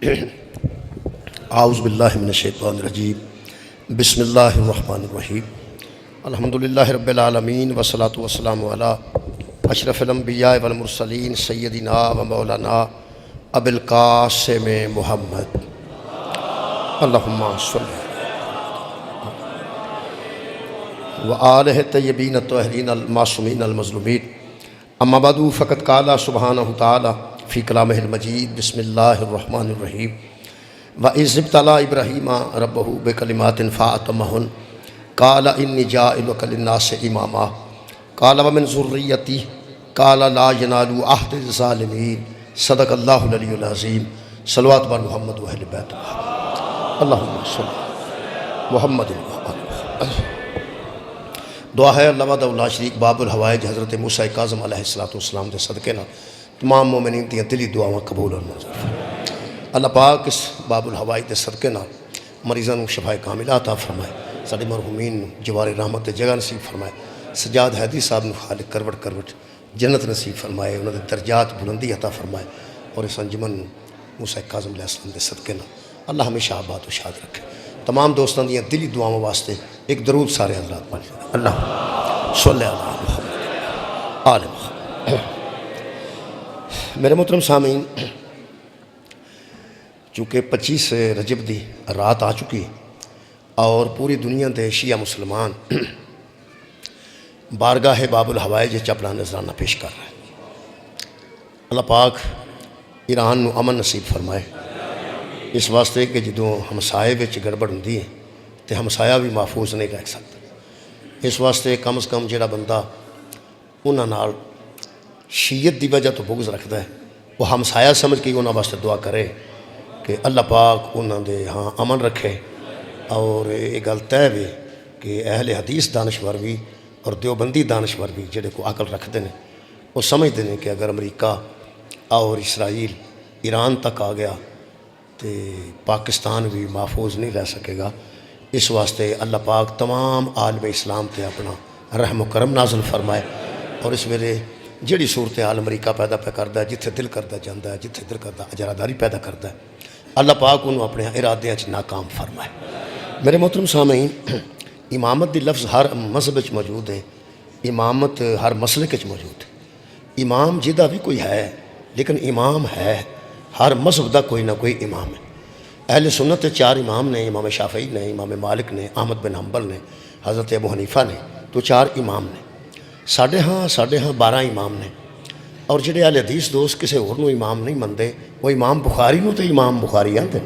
اعوذ باللہ من الشیطان الرجیم بسم اللہ الرحمن الرحیم الحمدللہ رب العالمین والصلاة والسلام علی اشرف الانبیاء والمرسلین سیدنا و مولانا ابی القاسم محمد اللہم صلی وآلہ الطیبین الطاہرین المعصومین المظلومین اما بعد فقد قال سبحانہ تعالی فی کلامہ المجید بسم اللہ الرحمن الرحیم وَإِذِ ابْتَلَىٰ إِبْرَاهِيمَ رَبُّهُ بِكَلِمَاتٍ فَأَتَمَّهُنَّ قَالَ إِنِّي جَاعِلُكَ لِلنَّاسِ إِمَامًا قَالَ وَمِنْ ذُرِّيَّتِي قَالَ لَا يَنَالُ عَهْدِ الظَّالِمِينَ صدق اللہ العلی العظیم صلوات بر محمد و اہل بیت اللہم صلی محمد دعا ہے اللہ وحدہ لا شریک باب الحوائج حضرت موسیٰ کاظم علیہ السلام دے صدقے نہ تمام مومنین دیاں دلی دعاواں قبول اور منظور اللہ پاک اس باب الحوائج دے صدقے نہ مریضاں کو شفا کاملہ عطا فرمائے ساڈے مرحومین جوار رحمت دے جگہ نصیب فرمائے سجاد حیدری صاحب نے خالق کروٹ جنت نصیب فرمائے انہوں نے درجات بلندی عطا فرمائے اور اس انجمن موسیٰ کاظم علیہ السلام دے صدقے نہ اللہ ہمیشہ آباد و شاد رکھے تمام دوستان دیاں دلی دعاؤں واسطے ایک درود سارے حضرات پڑھ لیں اللہ صلی اللہ محمد آل محمد میرے محترم سامعین چونکہ 25 رجب دی رات آ چکی اور پوری دنیا دے شیعہ مسلمان بارگاہ باب الحوائج اپنا نذرانہ پیش کر رہے ہیں اللہ پاک ایران نو امن نصیب فرمائے اس واسطے کہ جدوں ہمسائے وچ گڑبڑ ہوندی ہے تے ہمسایہ بھی محفوظ نہیں رہ سکتا اس واسطے کم از کم جڑا بندہ انہاں نال شیعت دی وجہ تو بغض رکھتا ہے وہ ہمسایہ سمجھ کے انہاں واسطے دعا کرے کہ اللہ پاک انہاں دے ہاں امن رکھے اور یہ گل طے بھی کہ اہل حدیث دانشور بھی اور دیوبندی دانشور بھی جڑے کو عقل رکھتے ہیں وہ سمجھتے ہیں کہ اگر امریکہ اور اسرائیل ایران تک آ گیا تو پاکستان بھی محفوظ نہیں رہ سکے گا اس واسطے اللہ پاک تمام عالم اسلام تے اپنا رحم و کرم نازل فرمائے اور اس ویلے جڑی صورتحال امریکہ پیدا پہ کرتا ہے جتھے دل کرتا جاتا ہے جتھے دل کرتا اجاراداری پیدا کرتا ہے اللہ پاک انہوں اپنے ارادے ناکام فرمائے میرے محترم سامعین امامت دی لفظ ہر مذہب موجود ہے امامت ہر مسلک موجود ہے امام جدہ بھی کوئی ہے لیکن امام ہے ہر مذہب دا کوئی نہ کوئی امام ہے اہل سنت 4 امام نے امام شافعی نے امام مالک نے احمد بن حنبل نے حضرت ابو حنیفہ نے تو 4 امام نے ساڈے ہاں 12 امام نے اور جڑے اہل حدیث دوست کسی اور نو امام نہیں مندے وہ امام بخاری نو تے امام بخاری آندے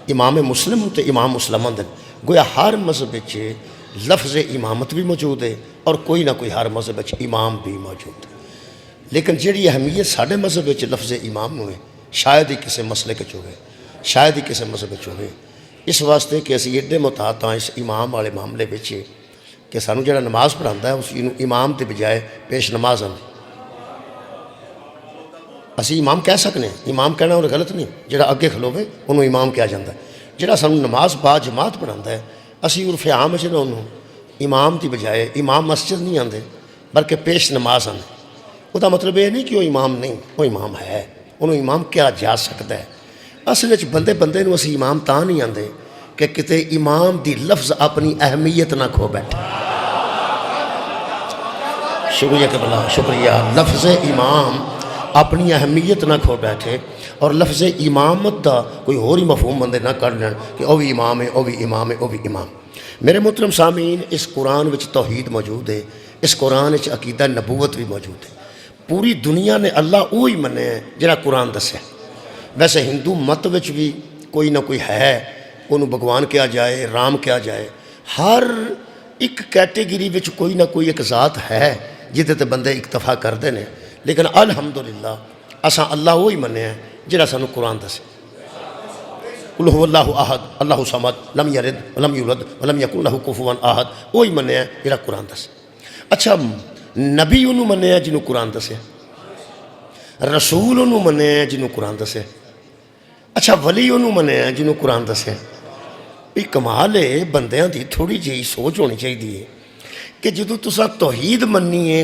امام مسلم تے امام مسلم آندے گویا ہر مذہب وچ لفظ امامت بھی موجود ہے اور کوئی نہ کوئی ہر مذہب وچ امام بھی موجود ہے لیکن جڑی اہمیت ساڈے مذہب وچ لفظ امام نو ہے شاید ہی کسی مسئلے کے ہوئے شاید ہی کسی مذہب ہوئے اس واسطے کہ اسی ایڈے محتاط ہاں اس امام والے معاملے وچ کہ سانو جڑا نماز پڑھاندا ہے اس امام تے بجائے پیش نماز آندی اسی امام کہہ سکنے ہیں امام کہنا انہیں غلط نہیں جڑا اگے کھلوے انہوں امام کہا جاتا ہے جڑا سانو نماز با جماعت پڑھاندا ہے اسی عرف عام وچ انہوں امام دی بجائے امام مسجد نہیں آندے بلکہ پیش نماز آندے وہ دا مطلب یہ نہیں کہ وہ امام نہیں وہ امام ہے انہوں امام کیا جا سکتا ہے اصل وچ بندے نو اسی امام تاں نہیں آندے کہ کتے امام دی لفظ اپنی اہمیت نہ کھو بیٹھے شکریہ کہ بلا شکریہ لفظ امام اپنی اہمیت نہ کھو بیٹھے اور لفظ امامت دا کوئی اور ہی مفہوم بندے نہ کر لیں کہ او بھی امام ہے او بھی امام ہے او بھی امام میرے محترم سامعین اس قرآن وچ توحید موجود ہے اس قرآن وچ عقیدہ نبوت بھی موجود ہے پوری دنیا نے اللہ وہی منے ہے جڑا قرآن دسے ویسے ہندو مت وچ بھی کوئی نہ کوئی ہے انہوں بھگوان کیا جائے رام کیا جائے ہر ایک کیٹیگری وچ کوئی نہ کوئی ایک ذات ہے جہدے تے بندے اکتفا کرتے ہیں لیکن الحمدللہ اساں اللہ وہی منے ہیں جڑا سانو قرآن دسے قل هو اللہ احد اللہ صمد لم یلد ولم یولد ولم یکن لہ کفوا احد وہی منے ہیں جڑا قرآن دسے اچھا نبی انہوں منے ہیں جنہوں قرآن دسے رسول انہوں منے ہیں جنہوں قرآن دسے اچھا ولی انہوں منے ہیں جنہوں قرآن دسے یہ کمال ہے بندیاں دی تھوڑی جی سوچ ہونی چاہیے کہ جدو تسا توحید مننی ہے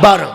12।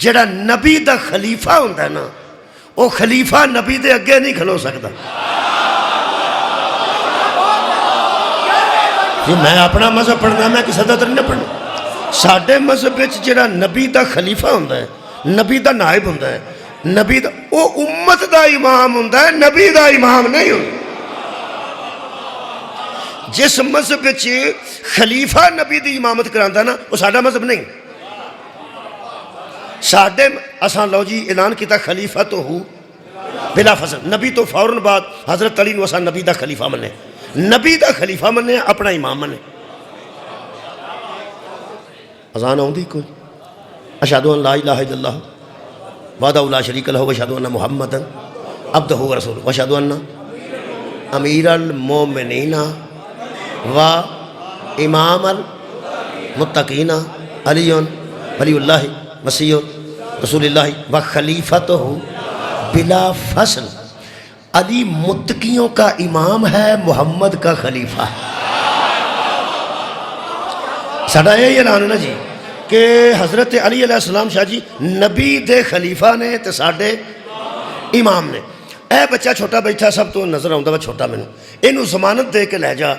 جڑا نبی دا خلیفہ ہوندہ ہے نا وہ خلیفہ نبی دے اگے نہیں کھلو سکتا. جی میں اپنا مذہب پڑھنا میں کسی دا تر نہیں پڑھنا. ساڑھے مذہب وچ جڑا نبی دا خلیفہ ہوندہ ہے نبی دا نائب ہوندہ ہے نبی دا وہ امت دا امام ہوندہ ہے نبی دا امام نہیں ہوندہ. جس مذہب وچ خلیفہ نبی دی امامت کراندہ نا وہ ساڑھا مذہب نہیں. ساڑھے اسان لو جی اعلان کیتا خلیفہ تو ہو بلا فضل. نبی تو فوراً بعد حضرت علی نو اسان نبی دا خلیفہ منے نبی دا خلیفہ منے اپنا امام منے. اذان آؤں دی کوئی اشہدو ان لا الہ الا اللہ وحدہ لا شریک لہ واشہدو ان محمدًا عبدہ ورسولہ واشہدو ان امیر المومنین و امام المتقین علی ولی اللہ وسیع رسول اللہ و خلیفتہ بلا فصل. علی متقیوں کا امام ہے محمد کا خلیفہ ہے. ساڑھا یہ اعلان ہے نا جی کہ حضرت علی علیہ السلام شاہ جی نبی دے خلیفہ نے تے ساڑھے امام نے. اے بچہ چھوٹا بیٹھا سب تو نظر آؤں دا چھوٹا میں نے انہوں ضمانت دے کے لے جا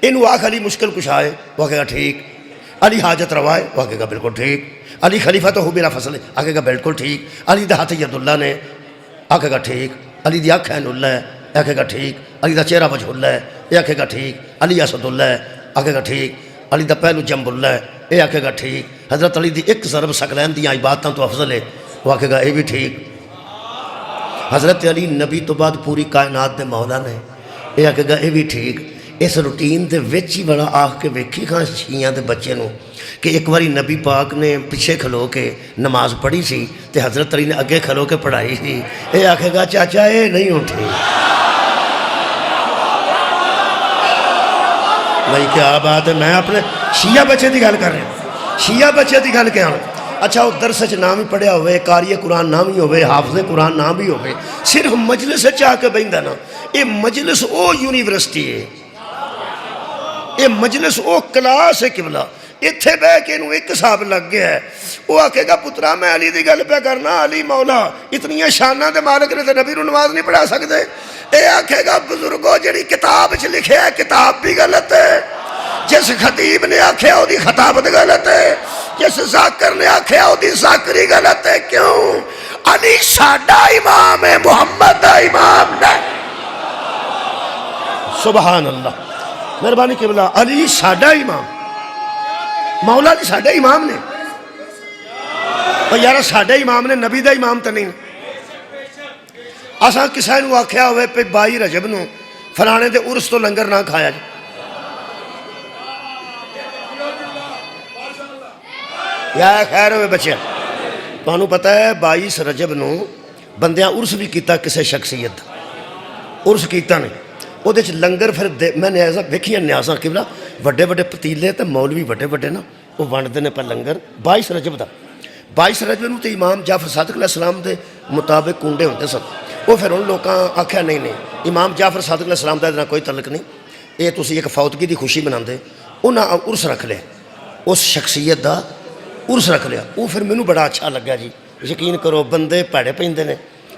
انہوں آخ علی مشکل کچھ آئے وہ کہے گا ٹھیک. علی حاجت روائے وہ کہے گا بالکل ٹھیک. علی خلیفہ تو ہو بلا فصل ہے آگے گا بالکل ٹھیک. علی دا ہاتھ ید اللہ نے آگے گا ٹھیک. علی دی آنکھ عین اللہ ہے آگے گا ٹھیک. علی دا چہرہ وجہ اللہ ہے یہ آگے گا ٹھیک. علی اسد اللہ ہے آگے گا ٹھیک. علی دا پہلو جنب اللہ ہے یہ آگے گا ٹھیک. حضرت علی دی ایک ضرب سکلین دیاں عبادتاں تو افضل ہے وہ آگے گا یہ بھی ٹھیک. حضرت علی نبی تو بعد پوری کائنات دے مولا نے یہ آگے گا یہ بھی ٹھیک. اس روٹین دے وچ ہی بڑا آخ کے ویکھی خاں شیعہ دے بچے نو کہ ایک باری نبی پاک نے پیچھے کھلو کے نماز پڑھی سی تے حضرت علی نے اگے کھلو کے پڑھائی سی. اے آکھے گا چاچا اے نہیں اٹھے. بھائی کیا بات ہے. میں اپنے شیعہ بچے دی گل کر رہے ہیں شیعہ بچے دی گل کیا. اچھا وہ درس وچ نام ہی پڑھیا ہوئے قاری قرآن نام ہی ہوئے حافظ قرآن نام ہی ہوئے صرف مجلس چاہ کے بہندا نا یہ مجلس او یونیورسٹی ہے یہ مجلس او کلاس ہے قبلہ. اتھے بے کے انہوں ایک صاحب لگ گیا ہے وہ آکھے گا پترا میں علی دی گل پہ کرنا علی مولا اتنی شانہ دے مالک نے تے نبی نو نماز نہیں پڑھا سکتے. اے آکھے گا بزرگو جڑی کتاب چ لکھے ہے کتاب بھی غلط ہے. جس خطیب نے آکھے او دی خطابت غلط ہے. جس ذاکر نے آکھے او دی ذاکری غلط ہے. کیوں؟ علی ساڈا امام ہے محمد دا امام نہیں. سبحان اللہ. مہربانی قبلہ علی ساڈا امام مولا علی ساڈے امام نے اور یارہ ساڈے امام نے نبی دا امام تا نہیں. اساں کسے نو آکھیا ہوئے پہ 22 رجب نو فلانے دے عرس تو لنگر نہ کھایا جی. یا خیر ہوئے بچے تو انہوں پتہ ہے 22 رجب نو بندیاں عرس بھی کیتا کسے شخصیت عرس کیتا نہیں وہ دے لنگر پھر میں نیازہ ویکھیاں نیازاں قبلہ وڈے وڈے پتیلے تے مولوی وڈے وڈے نا وہ وانڈ نے پر لنگر 22 رجب دا 22 رجب نو تے امام جعفر صادق علیہ السلام دے مطابق کنڈے ہوندے سن. وہ پھر ان لوگاں آکھیا نہیں امام جعفر صادق علیہ السلام دا اتنا کوئی تعلق نہیں یہ تسی ایک فوتگی دی خوشی بناندے انہاں عرس رکھ لے اس شخصیت دا عرس رکھ لیا. وہ پھر مینوں بڑا اچھا لگا جی. یقین کرو بندے پیڑے پیندے نے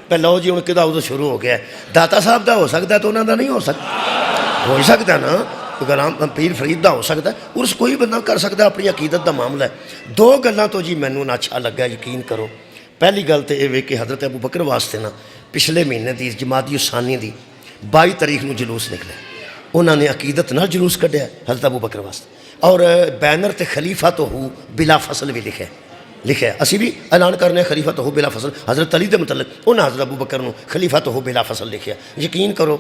پہ لو جی ان کدا ادھر شروع ہو گیا ہے. داتا صاحب دا ہو سکتا ہے تو انہوں دا نہیں ہو سکتا ہو سکتا ہے نا غلام پیر فرید دا ہو سکتا ہے عرس کوئی بندہ کر سکتا ہے اپنی عقیدت دا معاملہ ہے. دو گلاں تو جی مینوں نہ اچھا لگا یقین کرو. پہلی گل تو یہ کہ حضرت ابو بکر واسطے نا پچھلے مہینے دی جمادی الثانی دی 22 تاریخ نو جلوس نکلے انہوں نے عقیدت نہ جلوس کڈیا حضرت ابو بکر واسطے اور بینر تے خلیفہ تو ہو بلا فصل بھی لکھے ہے. اسی بھی اعلان کرنے خلیفہ تو ہو بلا فصل حضرت علی دے متعلق انہاں حضرت ابو بکر نو خلیفہ تو ہو بلا فصل لکھیا. یقین کرو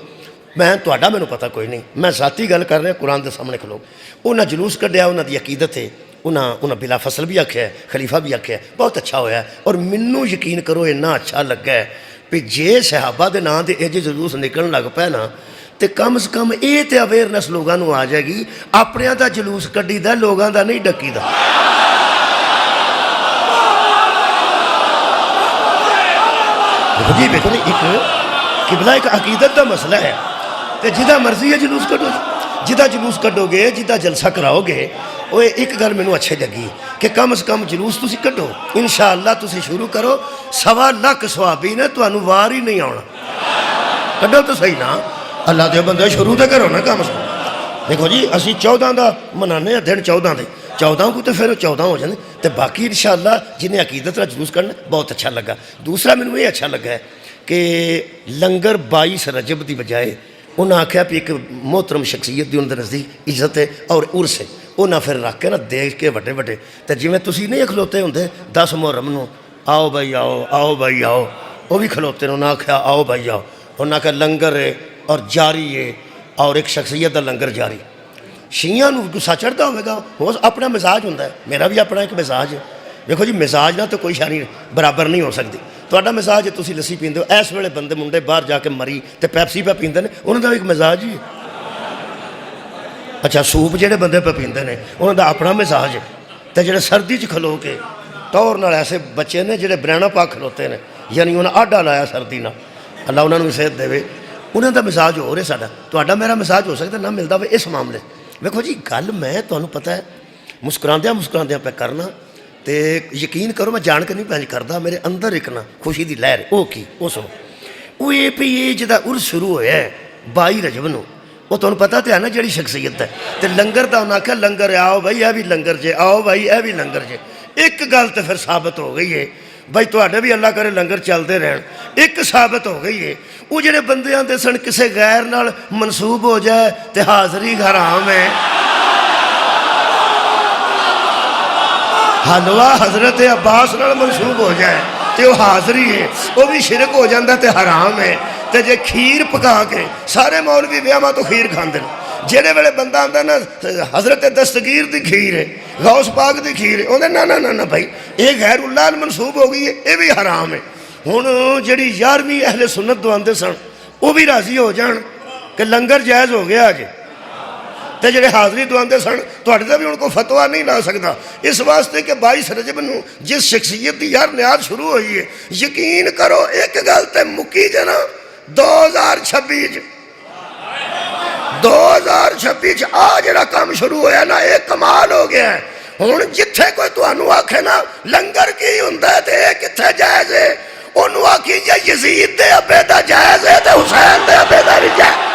میں تہاڈا مینوں پتہ کوئی نہیں میں ذاتی گل کر رہا قرآن دے سامنے کھلو. انہاں جلوس کڈیا انہاں دی عقیدت ہے انہاں بلا فصل بھی آکھیا ہے خلیفہ بھی آکھیا ہے بہت اچھا ہویا ہے. اور منوں یقین کرو اتنا اچھا لگا ہے کہ جے صحابہ دے نام دے اے جلوس نکلن لگ پے نا تے کم از کم اے تے اویئرنیس لوگاں نو آ جائے گی اپنیاں دا جلوس کڈی دا لوگاں دا نہیں ڈکی دا. جی دیکھو ایک قبلہ ایک عقیدت دا مسئلہ ہے تے جدہ مرضی ہے جلوس کڈو جدہ جلوس کڈو گے جدہ جلسہ کراؤ گے وہ ایک گل مینوں اچھی لگی کہ کم از کم جلوس تسی کڈو انشاءاللہ تسی شروع کرو 1.25 لاکھ سوابی نے تانوں وار ہی نہیں آنا کڈو تو صحیح نا اللہ دے بندے شروع تو کرو نا کم از کم دیکھو جی اسی 14 دا منانے ہیں دن 14 دے 14 کو تو پھر 14 ہو جانے تو باقی انشاءاللہ جنہیں عقیدت کا جلوس کرنا بہت اچھا لگا دوسرا مینوں یہ اچھا لگا ہے کہ لنگر 22 رجب دی بجائے انہاں آکھیا بھی ایک محترم شخصیت دی ان دے نزدیک عزت ہے اور عرس ہے انہاں پھر رکھ کے نا دیکھ کے وڈے وڈے تو جی میں تسی نہیں کھلوتے ہوندے 10 محرم نو آؤ بھائی آؤ آؤ بھائی آؤ وہ بھی کھلوتے نے انہاں آکھیا آؤ بھائی آؤ انہاں آکھیا لنگر ہے اور جاری ہے اور ایک شخصیت دا لنگر جاری شیعہ نو گسا چڑھتا ہوئے گا وہ اپنا مزاج ہوتا ہے میرا بھی اپنا ایک مزاج ہے دیکھو جی مزاج نہ تو کوئی شانی برابر نہیں ہو سکتی تہاڈا مزاج ہے تسی لسی پیندے ہو اس ویلے بندے منڈے باہر جا کے مری تے پیپسی پہ پیندے نے انہاں دا ایک مزاج ہی ہے اچھا سوپ جہے بندے پہ پیندے نے انہاں دا اپنا مزاج ہے تے جڑے سردی چ کھلو کے طور نال ایسے بچے نے جڑے برینا پا کھلوتے نے یعنی انہاں آڈا لایا سردی نال اللہ انہاں نوں صحت دے انہاں دا مزاج ہو رہا ساڈا تہاڈا میرا مزاج ہو سکتا نہ ملتا ہوئے اس معاملے دیکھو جی گل میں تمہیں پتہ ہے مسکراندیاں پہ کرنا تے یقین کرو میں جان کے نہیں پہنچ کرتا میرے اندر ایک نا خوشی دی لہر وہ کی وہ سنو وہ یہ پہ یہ جدا عرس شروع ہویا ہے 22 رجب نو وہ تمہیں پتہ تو ہے نا جڑی شخصیت ہے تے لنگر دا انہاں آکھیا لنگر آؤ بھائی اے بھی لنگر جے آؤ بھائی اے بھی لنگر جے ایک گل تو پھر ثابت ہو گئی ہے بھائی تواڈے بھی اللہ کرے لنگر چلتے رہن ایک ثابت ہو گئی ہے وہ جڑے بندے آندے سن کسے غیر نال منسوب ہو جائے تے حاضری حرام ہے حلوہ حضرت عباس نال منسوب ہو جائے تے وہ حاضری ہے وہ بھی شرک ہو جاندہ تے حرام ہے تے جے کھیر پکا کے سارے مولوی بیاما تو کھیر کھاندے جہے ویلے بندہ آتا نا حضرت دستگیر دی کھیر ہے غوث پاک دی کھیر ہے انہیں نہ بھائی یہ غیر اللہ منسوب ہو گئی ہے یہ بھی حرام ہے ہوں جڑی 11ویں اہل سنت دو آندے سن وہ بھی راضی ہو جان کہ لنگر جائز ہو گیا آج تے جڑے حاضری دو آندے سن تواڈے تے بھی ان کو فتویٰ نہیں لا سکتا اس واسطے کہ 22 رجب نو جس شخصیت دی یار نیاد شروع ہوئی ہے یقین کرو ایک گل تے مکی جنا 2026 2026 آ جڑا کام شروع ہویا نا ایک کمال ہو گیا ہے ہوں جتھے کوئی تانوں آکھے نا لنگر کی ہوندا ہے تے کتھے جائز ہے انہوں آکھی جا یزید دے ابے دا جائز ہے تے حسین دے ابے دا نہیں جائز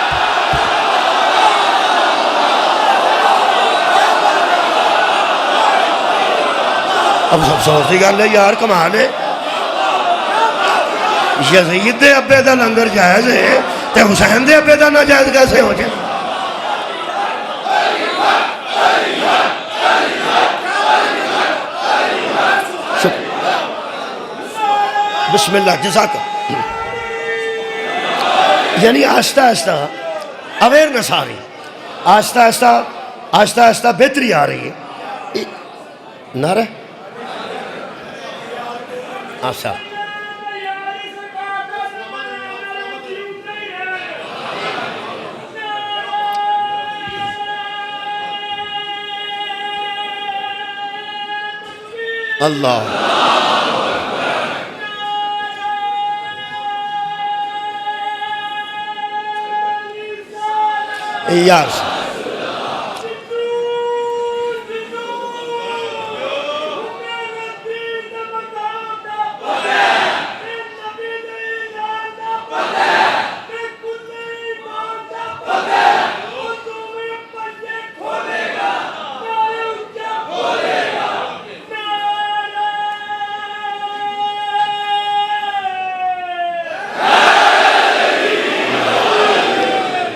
اب سب سوچتی گل ہے یار کمال ہے یزید دے ابے دا لنگر جائز ہے تے حسین دے ابے دا ناجائز کیسے ہو جائے بسم اللہ جزاک یعنی آہستہ آہستہ اویرنس آ رہی آہستہ آہستہ بہتری آ رہی ہے نعرہ آسا اللہ یار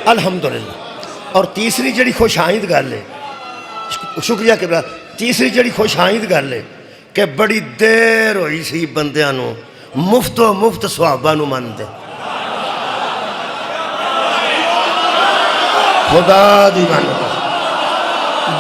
الحمدللہ اور تیسری جڑی خوش آئند گل ہے شکریہ کہ تیسری جڑی خوش آئند گل ہے کہ بڑی دیر ہوئی سی بندیاں نو مفت صحابہ نو من دے خدا دی من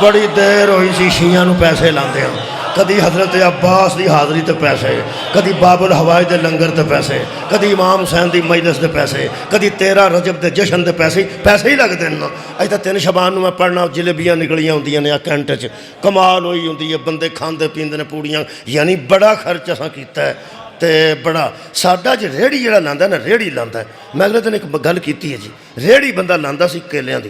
بڑی دیر ہوئی سی شیعہ نو پیسے لاندے ہیں کدی حضرت عباس دی حاضری تے پیسے کدی باب الہوائی دے لنگر تے پیسے کدی امام حسین دی مجلس دے پیسے کدی 13 رجب دے جشن دے پیسے ہی لگ دینا اج تا 3 شبان نو میں پڑھنا جلبیاں نکلیاں ہوندیاں نے کینٹ چ کمال ہوئی ہوندی ہے بندے کھاندے پیندے نے پوڑیاں یعنی بڑا خرچ اساں کیتا ہے تے بڑا ساڈا جو ریڑی جڑا لاندا ہے نا ریڑی لاندا ہے میں اگلے دن ایک گل کیتی ہے جی ریڑی بندہ لاندا سی کیلیاں دی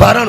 12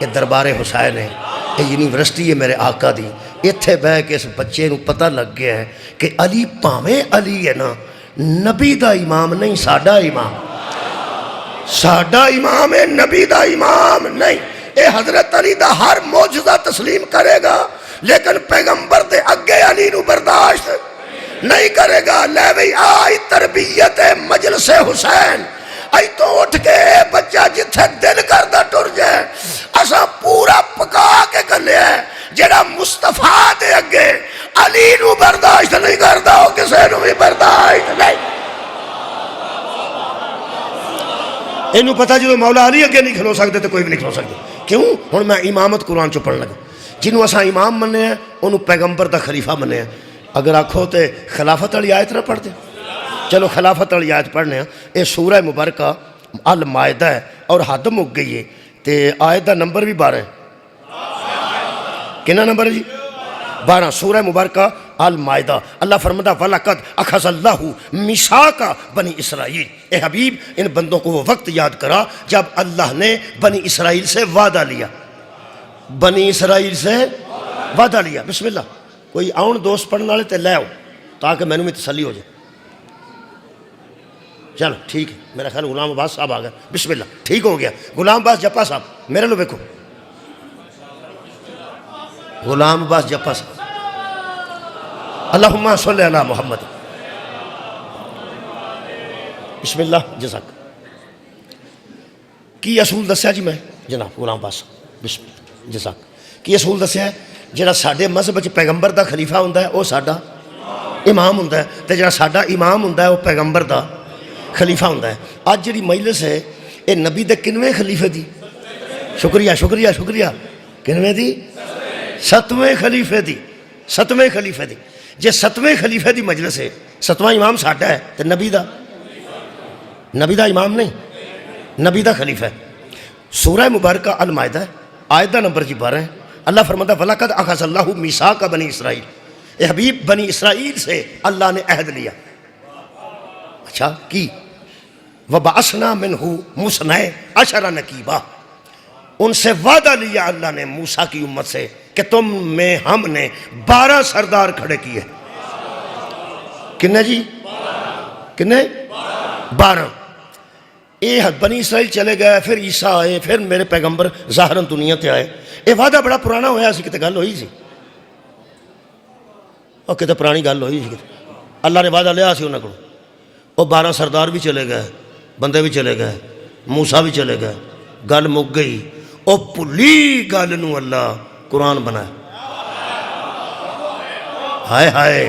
یہ دربار حسین ہے، یہ یونیورسٹی ہے میرے آقا دی. اتھے بہ کے اس بچے نو پتہ لگ گیا ہے کہ علی پاویں علی ہے نا، نبی دا امام نہیں، ساڈا امام. ساڈا امام ہے، نبی دا امام نہیں. اے حضرت علی دا ہر معجزہ تسلیم کرے گا، لیکن پیغمبر دے اگے علی نو برداشت نہیں کرے گا. لے بھئی آئی تربیت مجلس حسین، آئی تو اٹھ کے بچہ جتھے دل کردہ ٹر جائے. اسا پورا پکا کے کلے ہے جڑا مصطفیٰ دے اگے علی نو برداشت نہیں کردا، ہو کسے نو بھی برداشت نہیں. اینو پتہ جدو مولا علی اگے نہیں کھلو سکتے تو کوئی بھی نہیں کھلو سکتے. کیوں؟ ہن میں امامت قرآن چو پڑھن لگا. جنہوں اسا امام مننے ہیں انہوں پیغمبر دا خلیفہ مننے ہیں. اگر آکھو تے خلافت والی آیت نہ پڑھ دیں. چلو خلافت والی آیت پڑھنے ہیں. یہ سورہ مبارکہ المائدہ ہے اور حد مک گئی ہے. تے آیت دا نمبر بھی 12 ہے. کنا نمبر ہے جی؟ 12. سورہ مبارکہ المائدہ. اللہ فرماتا وَلَقَدْ أَخَذَ اللَّهُ مِيثَاقَ بنی اسرائیل. اے حبیب ان بندوں کو وہ وقت یاد کرا جب اللہ نے بنی اسرائیل سے وعدہ لیا. بنی اسرائیل سے وعدہ لیا. بسم اللہ. کوئی آن دوست پڑھنے والے تے لے آؤ تاکہ میں نے تسلی ہو جائے. چلو ٹھیک ہے، میرا خیال غلام عباس صاحب آ گئے. بسم اللہ. ٹھیک ہو گیا. غلام عباس جپا صاحب میرے لو دیکھو. غلام عباس جپا صاحب. اللہم صلی علی محمد. بسم اللہ. جزاک. کی اصول دسیا جی میں جناب غلام عباس صاحب. بسم اللہ. جزاک. کی اصول دسیا ہے جڑا ساڈے مذہب وچ پیغمبر دا خلیفہ ہوندا ہے وہ ساڈا امام ہوندا ہے، تے جڑا ساڈا امام ہوندا ہے وہ پیغمبر دا خلیفہ ہوندا ہے. اج جڑی مجلس ہے یہ نبی دے کنویں خلیفے دی؟ شکریہ شکریہ شکریہ. کنویں دی؟ 7ویں خلیفے دی. 7ویں خلیفے دی. جے 7ویں خلیفے دی مجلس ہے، 7واں امام ساڈا ہے تے نبی دا امام نہیں، نبی دا خلیفہ ہے. سورہ مبارکہ المائدہ ہے، آیت دا نمبر جی 12 ہے. اللہ فرماتا وَلَقَدْ أَخَذَ اللَّهُ مِيثَاقَ بنی اسرائیل. اے حبیب بنی اسرائیل سے اللہ نے عہد لیا. اچھا کی؟ وَبَعَثْنَا مِنْهُ مُثْنَيْ عَشَرَ نَقِيبًا. ان سے وعدہ لیا اللہ نے موسیٰ کی امت سے کہ تم میں ہم نے 12 سردار کھڑے کیے. کنے جی؟ کنے؟ 12. یہ بنی اسرائیل چلے گئے، پھر عیسیٰ آئے، پھر میرے پیغمبر ظاہراً دنیا تے آئے. یہ وعدہ بڑا پرانا ہویا سی، کتے گل ہوئی سی. اور کتے پرانی گل ہوئی سی. اللہ نے وعدہ لیا سی انہوں کو. وہ 12 سردار بھی چلے گئے، بندے بھی چلے گئے، موسیٰ بھی چلے گئے. گل مک گئی. او پلی گل نو اللہ قرآن بنائے. ہائے ہائے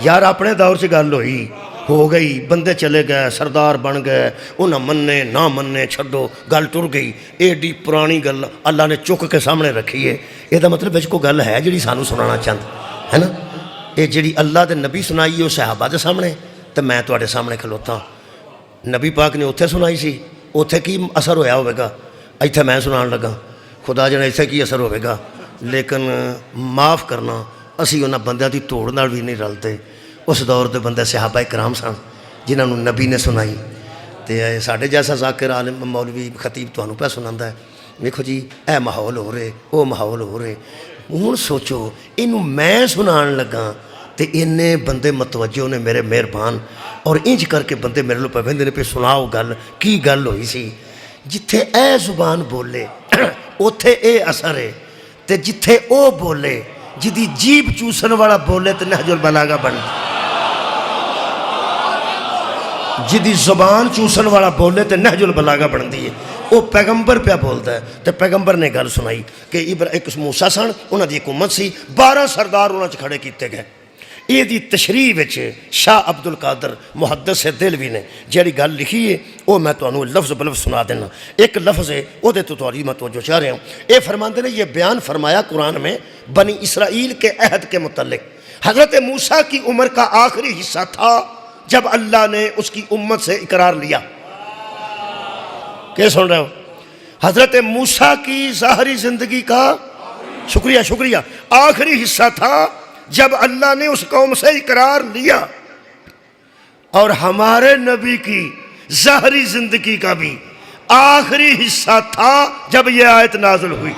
یار اپنے دور سے گل ہوئی ہو گئی، بندے چلے گئے، سردار بن گئے، انہیں مننے نہ مننے چھڈو، گل ٹر گئی. ایڈی پرانی گل اللہ نے چک کے سامنے رکھی ہے. یہ دا مطلب کوئی گل ہے جڑی سانو سنانا چاہتا ہے نا. یہ جڑی اللہ دے نبی سنائی ہے وہ صحابہ دے سامنے تو میں تواڈے سامنے کھلوتا. نبی پاک نے اتھے سنائی سی، اتھے کی اثر ہویا ہوئے گا، ایتھے میں سنان لگا. خدا جانے ایتھے کی اثر ہوئے گا. لیکن معاف کرنا اسی انہاں بندیاں دی توڑ نال بھی نہیں رلتے. اس دور دے بندے صحابہ کرام سن جنہاں نوں نبی نے سنائی. تے ساڈے جیسا ذاکر عالم مولوی خطیب تانوں پہ سناندا ہے. دیکھو جی اے ماحول ہو رہے، وہ ماحول ہو رہے. ہن سوچو اینوں میں سنان لگا تے انے بندے متوجہ نے میرے مہربان، اور انج کر کے بندے میرے لو پہ ویندے نے پہ سناؤ گل کی گل ہوئی سی. جتھے اے زبان بولے اوتھے اے اثر ہے، تے جتھے او بولے جدی جیب چوسن والا بولے تے نہج البلاغہ بنتا. جدی زبان چوسن والا بولے تے نہج البلاغہ بنتی ہے. وہ پیغمبر پہ بولتا ہے. تے پیغمبر نے گل سنائی کہ ایک موسیٰ سن، انہاں دی حکومت سی، 12 سردار انہاں چ کھڑے کیتے گئے. یہ دی تشریح وچ شاہ عبد القادر محدث دہلوی نے جیڑی گل لکھی ہے وہ میں تانوں لفظ بلفظ سنا دینا. ایک لفظ ہے وہ دے تو تہاڈی میں توجہ چاہ رہا ہوں. یہ فرماندے نے یہ بیان فرمایا قرآن میں بنی اسرائیل کے عہد کے متعلق. حضرت موسیٰ کی عمر کا آخری حصہ تھا جب اللہ نے اس کی امت سے اقرار لیا. کیا سن رہے ہو؟ حضرت موسیٰ کی ظاہری زندگی کا شکریہ شکریہ آخری حصہ تھا جب اللہ نے اس قوم سے اقرار لیا. اور ہمارے نبی کی ظاہری زندگی کا بھی آخری حصہ تھا جب یہ آیت نازل ہوئی۔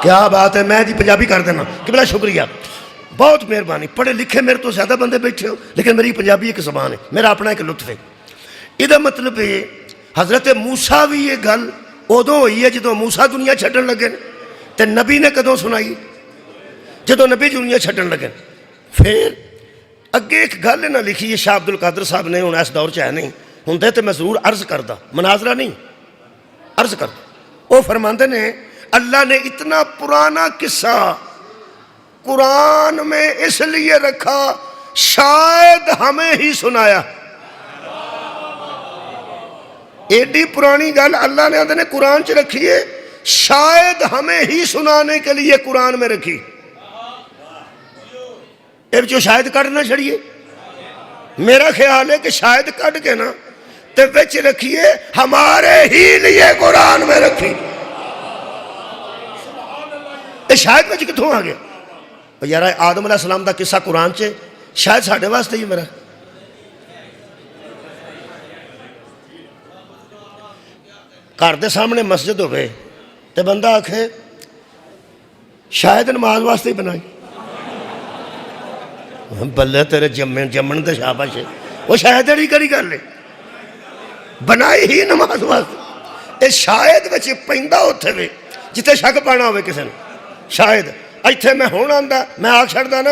کیا بات ہے، میں جی پنجابی کر دینا کہ بلا شکریہ، بہت مہربانی، پڑھے لکھے میرے تو زیادہ بندے بیٹھے ہو لیکن میری پنجابی ایک زبان ہے، میرا اپنا ایک لطف ہے۔ یہ مطلب ہے حضرت موسیٰ بھی یہ گل ادو ہوئی ہے جدو موسیٰ دنیا چھڈن لگے، تے نبی نے کدوں سنائی؟ جدو نبی دنیا چھڈن لگے۔ پھر اگے ایک گل نہ لکھی ہے شاہ عبد القادر صاحب نے، ہوں اس دور چ ہے نہیں، ہوں تو میں ضرور عرض کردا، مناظرہ نہیں، عرض کردا۔ وہ فرماندے نے اللہ نے اتنا پرانا قصہ قرآن میں اس لیے رکھا شاید ہمیں ہی سنایا۔ ایڈی پرانی گل اللہ نے آدھے نے قرآن چ رکھی ہے، شاید ہمیں ہی سنانے کے لیے قرآن میں رکھی۔ اب جو شاید کٹ نہ چھڑیے، میرا خیال ہے کہ شاید کٹ کے نا تے وچ رکھیے ہمارے ہی لیے قرآن میں رکھی۔ یہ شاید وچ کتوں آ گیا؟ یار آدم علیہ السلام دا قصہ قرآن چ شاید ساڈے واسطے ہی میرا۔ گھر دے سامنے مسجد ہوئے تے بندہ آکھے شاید نماز واسطے ہی بنائی، بلے تیرے جمن دے شاباش ہے، وہ شاید اڑی کری کر لے، بنائی ہی نماز واسطے۔ اے شاید وچ پیندا اوتھے وے جتے شک پانا ہوئے کسے نے، شاید ایتھے میں ہون آندا میں آکھ چھڑدا نا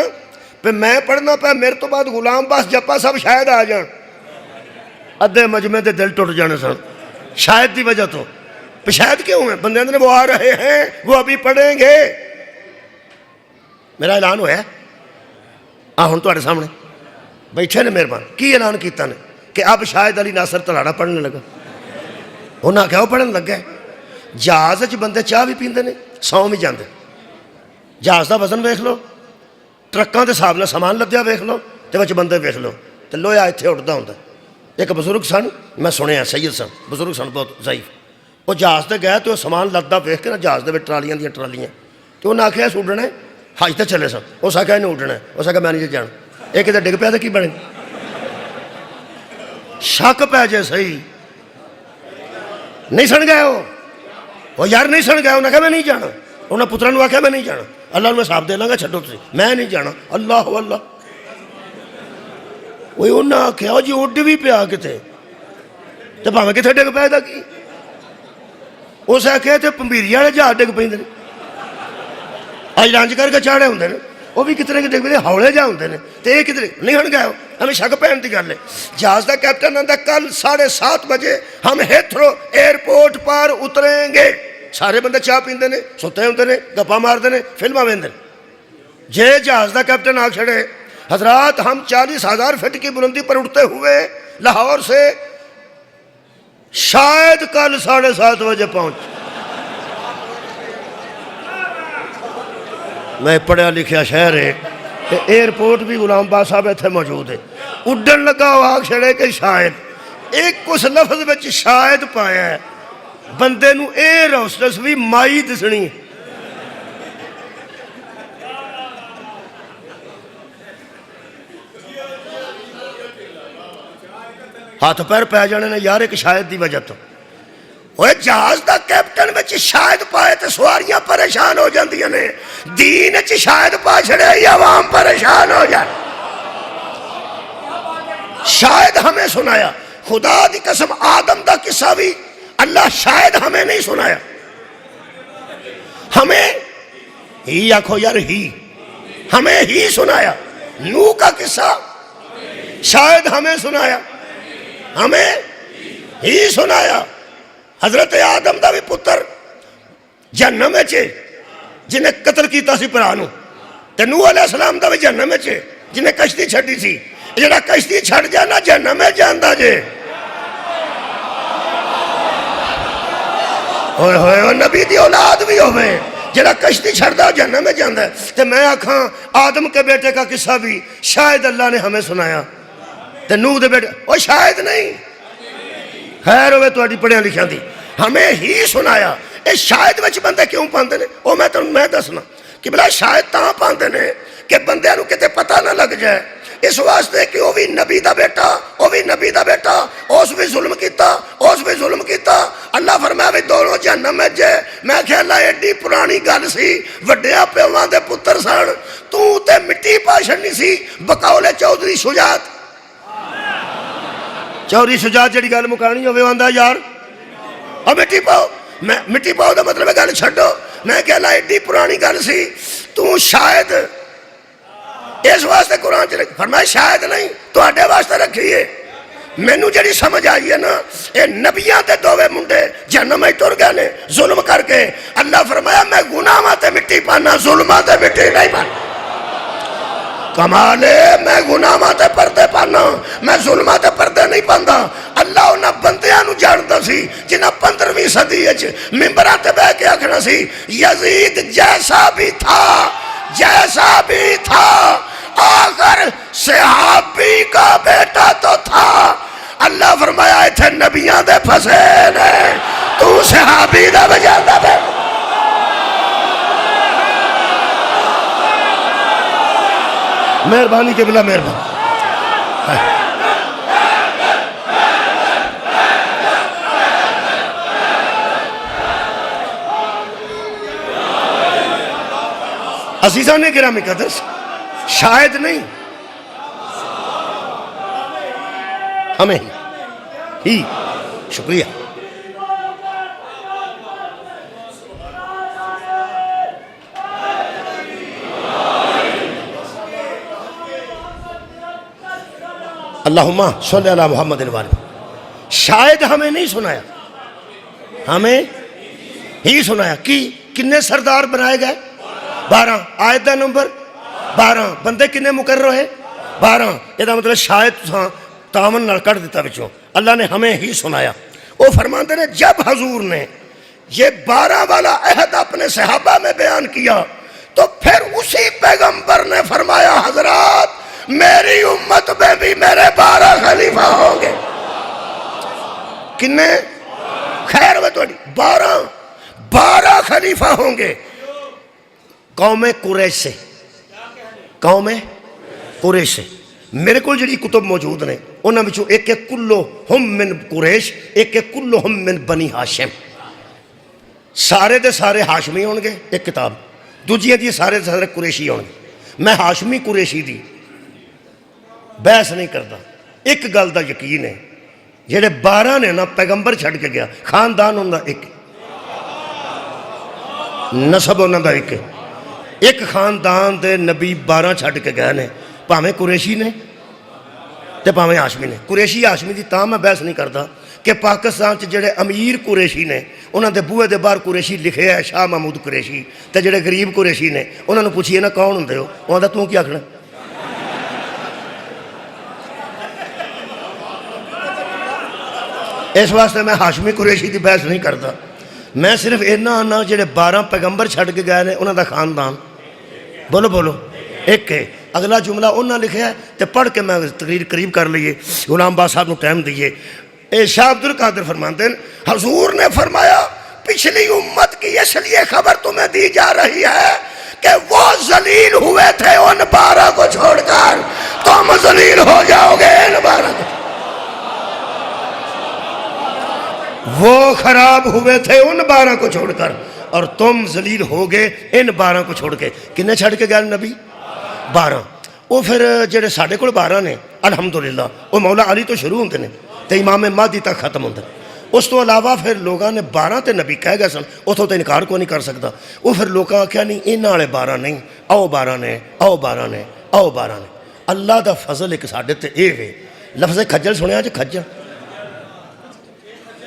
پہ میں پڑھنا پہ میرے تو بعد غلام باس جپا سب شاید آ جان، ادھے مجمع دے دل ٹوٹ جانے سن شاید دی وجہ تو۔ پہ شاید کیوں ہیں؟ بندے اندر وہ آ رہے ہیں، وہ ابھی پڑھیں گے۔ میرا اعلان ہوا ہے ہوں تواڈے سامنے بیٹھے نے مہربان، کی اعلان کیتا نے کہ اب شاید علی ناصر تلاڑا پڑھنے لگا۔ انہاں کیا وہ پڑھن لگا ہے؟ جہاز وچ بندے چاہ بھی پیندے نے، سو بھی جاندے، جہاز دا وزن ویکھ لو، ٹرکاں دے حساب نال سامان لدیا ویکھ لو تے وچ بندے ویکھ لو تے لویا اتھے اڑدا ہوندا۔ ایک بزرگ سن، میں سنیا سید سن، بزرگ سن بہت ضعیف، وہ جہاز تے گئے تو سامان لددا ویکھ کے نا جہاز دے وچ ٹرالیاں دیاں ٹرالیاں، تو انہاں آکھیا اس اڈنا ہے، حج تے چلے سن، اس آکھیا انہیں اڈنا ہے، اس آکھیا میں نہیں جانا، یہ کتے ڈگ پیا تے کی بنے؟ شک پہ جے صحیح نہیں سن گئے وہ یار نہیں سن گئے، انہیں کہا میں نہیں جانا، انہیں پتروں نے آخیا میں نہیں جانا، اللہ میں صاحب دے لوں گا چھڈو تسی، میں نہیں جانا، اللہ اللہ۔ وہ انہیں آخیا جی اڈ بھی پیا کتے تو بھاویں کتنے ڈگ پائے کی، اس آخیا تے پمبیری والے جہاز ڈگ پہ اج لنچ کر کے چاڑے ہوں نے، وہ بھی کتنے ڈگ پہ ہولے جا ہوں نے، تو یہ کتنے نہیں ہن گئے، ہمیں شک پہن کی گل ہے۔ جہاز کا کیپٹن آتا کل 7:30 بجے ہم ہیتھرو ایئرپورٹ پر اتریں گے، سارے بندے چاہ پیندے نے، ستے ہوندے نے، گپا ماردے نے، فلماں ویندے نے۔ جے جہاز کا کیپٹن آ چھڑے حضرات ہم 40,000 فٹ کی بلندی پر اٹھتے ہوئے لاہور سے شاید کل 7:30 بجے پہنچ۔ میں پڑھیا لکھیا شہر ہے، ایئرپورٹ بھی غلام باس صاحب اتنے موجود ہے، اڈن لگا وہ آگ چھڑے کہ شاید ایک اس لفظ وچ شاید پایا ہے، بندے نو ایئر ہوسٹس بھی مائی دسنی۔ ہاتھ پیر پہ جانے نے یار ایک شاید دی وجہ تو، وہ جہاز دا کیپٹن وچ شاید پائے تو سواریاں پریشان ہو جاندیاں نے، دین وچ شاید پا چھڑے یا عوام پریشان ہو جائے۔ شاید ہمیں سنایا، خدا دی قسم آدم دا قصہ بھی اللہ شاید ہمیں نہیں سنایا، ہمیں ہی آکھو یار ہی، ہمیں ہی سنایا۔ نوح کا قصہ شاید ہمیں سنایا، ہمیں ہی سنایا۔ حضرت آدم دا بھی پتر جہنم وچ جنہیں قتل کیتا سی بھرا نوں، تے نوح علیہ السلام دا بھی جہنم وچ جنہیں کشتی چھڈی سی، جڑا کشتی چھڈ جانا جہنم وچ جاندا جے۔ ہوئے ہوئے وہ نبی دی اولاد بھی ہوئے جڑا کشتی چھڑدا جہنم میں جاندا ہے۔ تے میں آکھاں آدم کے بیٹے کا قصہ بھی شاید اللہ نے ہمیں سنایا، تے نوح دے بیٹے وہ شاید نہیں، خیر ہوئے تو پڑھیا لکھیاں دی ہمیں ہی سنایا۔ اے شاید وچ بندے کیوں پاندے نے؟ او میں دسنا کہ بلا شاید تاں پاندے نے کہ بندے نو کتے پتہ نہ لگ جائے، اس واسطے کہ وہ بھی نبی دا بیٹا، وہ بھی نبی دا بیٹا، وہ اس بھی ظلم کیتا اس بھی ظلم کیتا اللہ فرمایا بھی دونوں جہنم میں جے میں کہ اللہ ایڈی پرانی گل سی وڈیا پیواں دے پتر سن تو تے مٹی پا چھڑنی سی بقول چودھری شجاعت چودھری شجاعت جڑی گل مکانی ہوے آندا یار اب مٹی پاؤ میں مٹی پاؤ دا مطلب ہے گل چھڈو میں کہ اللہ ایڈی پرانی گل سی تو شاید اس واسطے قرآن چ فرمایا شاید نہیں تواڈے واسطے رکھی ہے مینوں جڑی سمجھ آئی ہے نا اے نبیاں تے دوویں منڈے جہنم وچ ٹر گئے نے ظلم کر کے اللہ فرمایا میں گناہاں تے مٹی پانا ظلماں تے مٹی نہیں پانا کمال ہے میں گناہاں تے پردے پانا میں ظلماں تے پردے نہیں پاندا اللہ انہاں بندیاں نو جاندا سی جنہاں 15ویں صدی وچ منبراں تے بیٹھ کے آکھنا سی یزید جیسا بھی تھا آخر صحابی کا بیٹا تو تھا اللہ فرمایا ایتھے نبیاں دے پھسے نے تو صحابی دا بجاندا بے مہربانی کے بلا مہربانی عزیزان گرامی قدر شاید نہیں ہمیں ہی شکریہ اللہم صلی اللہ محمد وآلہ شاید ہمیں نہیں سنایا ہمیں ہی سنایا کی کنے سردار بنائے گئے 12 آیت دا نمبر 12 بندے کنے مقرر ہوئے 12 یہ دا مطلب شاید تامن نہ کر دیتا بچوں اللہ نے ہمیں ہی سنایا وہ فرماتے ہیں جب حضور نے یہ 12 والا عہد اپنے صحابہ میں بیان کیا تو پھر اسی پیغمبر نے فرمایا حضرات میری امت میں بھی میرے 12 خلیفہ ہوں گے کنے خیر وہ تو 12 خلیفہ ہوں گے قوم قریش سے قوم قریش سے میرے کو جڑی کتب موجود نے انہاں وچوں ایک کلہم من قریش ایک کلہم من بنی ہاشم سارے دے سارے ہاشمی ہون گے ایک کتاب دوجیاں دی سارے دے سارے قریشی ہون گے میں ہاشمی قریشی دی بحث نہیں کرتا ایک گل دا یقین ہے جڑے 12 نے نا پیغمبر چھڑ کے گیا خاندان انہاں دا ایک نسب انہاں دا ایک خاندان دے نبی 12 چھڑ کے گئے نے پاویں قریشی نے تے پاویں ہاشمی نے قریشی ہاشمی دی تاں میں بحث نہیں کرتا کہ پاکستان چ جڑے امیر قریشی نے انہاں دے بوئے دے باہر قریشی لکھے ہے شاہ محمود قریشی تے جڑے غریب قریشی نے انہاں نو پوچھئے نا کون ہوندے ہو انہاں دا تو کی آکھنا اس واسطے میں ہاشمی قریشی دی بحث نہیں کرتا میں صرف اینا آنا جڑے 12 پیغمبر چھڑ کے گئے نے انہاں دا خاندان بولو ایک ہے اگلا جملہ انہاں لکھا ہے تے پڑھ کے میں تقریر قریب کر لیے غلام باز صاحب نو ٹائم دیئے شاہ عبدالقادر فرماتے ہیں حضور نے فرمایا پچھلی امت کی اس لیے خبر تمہیں دی جا رہی ہے کہ وہ ذلیل ہوئے تھے ان 12 کو چھوڑ کر تم ذلیل ہو جاؤ گے ان 12 کو وہ خراب ہوئے تھے ان 12 کو چھوڑ کر اور تم ذلیل ہو گئے ان 12 کو چھوڑ کے کنے چھڑ کے گئے نبی 12 وہ پھر جڑے ساڑھے کو 12 نے الحمدللہ وہ مولا علی تو شروع ہوندے نے تے امام مہدی تک ختم ہوندے اس تو علاوہ پھر لوگاں نے 12 تے نبی کہہ گئے سن اتھوں تے انکار کو نہیں کر سکتا وہ پھر لوگاں کیا نہیں انہاں والے 12 نہیں آؤ 12 نے آؤ 12 نے آؤ 12 نے اللہ دا فضل ایک ساڈے تے اے وے لفظ کھجل سنیا جی کھجل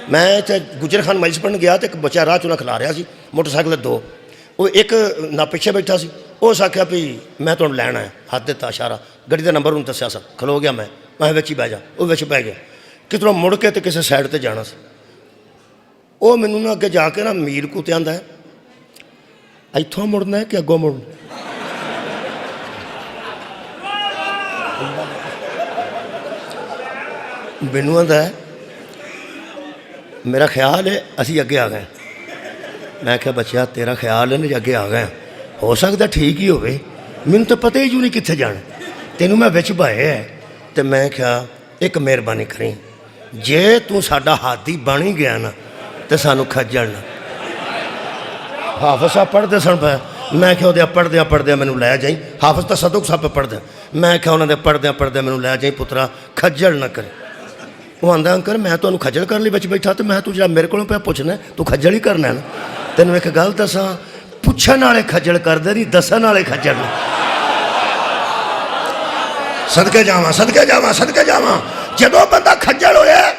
میں گجر خان مجلس پڑھن گیا تو ایک بچہ راہ چنا کھلا رہا سی موٹر سائیکل 2 وہ ایک نہ پیچھے بیٹھا سی اس آخیا بھی میں تمہیں لینا ہے ہاتھ دیتا اشارہ گاڑی کا نمبر انہوں دسیا سر کھلو گیا میں بچ ہی بہ جا وہ بچ بہ گیا کتنا مڑ کے تو کسی سائڈ تے جانا سی وہ مینوں نہ اگے جا کے نا میر کو آندا ہے اتوں مڑنا ہے کہ اگوں مڑنا مینوں آندا ہے میرا خیال ہے اسی اگے آ گئے میں کہا بچیا تیرا خیال ہے نا اگے آ گئے ہو سکتا ٹھیک ہی ہوئے مینوں تو پتہ ہی جو نہیں کتنے جانا تینوں میں بچ بھائے ہے تو میں کہا ایک مہربانی کریں ਜੇ ਤੂੰ ਸਾਡਾ ਹਾਦੀ ਬਣ ਹੀ ਗਿਆ ਨਾ ਤੇ ਸਾਨੂੰ ਖੱਜਲ ਨਾ। ਹਾਫਿਜ਼ ਸਾਹਿਬ ਪੜ੍ਹਦੇ ਸਨ ਪਏ, ਮੈਂ ਕਿਹਾ ਉਹਦੇ ਪੜ੍ਹਦਿਆਂ ਮੈਨੂੰ ਲੈ ਜਾਈ। ਹਾਫਿਜ਼ ਤਾਂ ਸਦਕ ਸਾਹਿਬ ਪੜ੍ਹਦੇ, ਮੈਂ ਕਿਹਾ ਉਹਨਾਂ ਦੇ ਪੜ੍ਹਦਿਆਂ ਮੈਨੂੰ ਲੈ ਜਾਈ ਪੁੱਤਰਾ, ਖੱਜਲ ਨਾ ਕਰੇ। ਉਹ ਆਂਦਾ ਅੰਕਲ ਮੈਂ ਤੁਹਾਨੂੰ ਖੱਜਲ ਕਰਨ ਲਈ ਵਿੱਚ ਬੈਠਾ, ਤੇ ਮੈਂ ਤੂੰ ਜਿਹੜਾ ਮੇਰੇ ਕੋਲੋਂ ਪਿਆ ਪੁੱਛਣਾ ਤੂੰ ਖੱਜਲ ਹੀ ਕਰਨਾ ਨਾ। ਤੈਨੂੰ ਇੱਕ ਗੱਲ ਦੱਸਾਂ, ਪੁੱਛਣ ਵਾਲੇ ਖੱਜਲ ਕਰਦੇ ਨਹੀਂ, ਦੱਸਣ ਵਾਲੇ ਖੱਜਲ ਨੇ। ਸਦਕੇ ਜਾਵਾਂ ਜਦੋਂ ਬੰਦਾ ਖੱਜਲ ਹੋਇਆ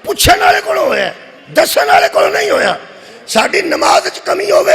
ਪੁੱਛਣ ਵਾਲੇ ਕੋਲੋਂ ਹੋਇਆ, ਦੱਸਣ ਵਾਲੇ ਕੋਲੋਂ ਨਹੀਂ ਹੋਇਆ। ਸਾਡੀ ਨਮਾਜ਼ 'ਚ ਕਮੀ ਹੋਵੇ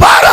12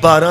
12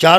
4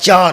4।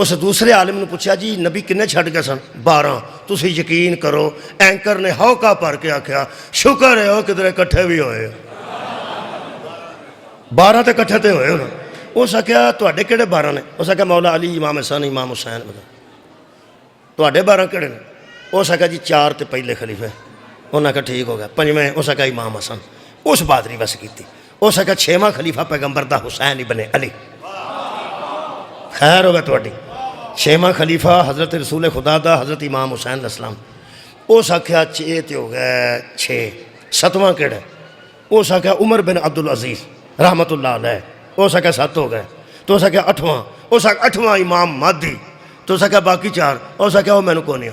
اس دوسرے عالم نے پوچھا جی نبی کنے چھڈ گئے سن؟ 12. تسی یقین کرو اینکر نے ہوکا بھر کے آکھیا شکر ہے وہ کدھر کٹھے بھی ہوئے 12 تے کٹھے تے ہوئے. اس آکھیا تواڈے کہڑے 12 نے؟ اس آکھیا مولا علی امام حسن امام حسین تواڈے 12 کہڑے نے؟ اس آکھیا جی 4 تے پہلے خلیفے. انہاں کہا ٹھیک ہو گیا. 5ویں اس آکھیا امام حسن. اس بادری بس کیتی. اس آکھیا 6واں خلیفہ پیغمبر دا حسین ابن علی. خیر ہوگا تواڈی. 6واں خلیفہ حضرت رسول خدا دا حضرت امام حسین علیہ السلام. اس آکھیا 6 تے ہو گئے 6. 7واں کہڑا؟ اس آکھیا عمر بن عبدالعزیز رحمت اللہ علیہ. اس آکھیا 7 ہو گئے. تو اس آکھیا 8واں. اس آکھیا 8واں امام مہدی. تو اس آکھیا باقی 4. اس آکھیا وہ مینوں کون ہے.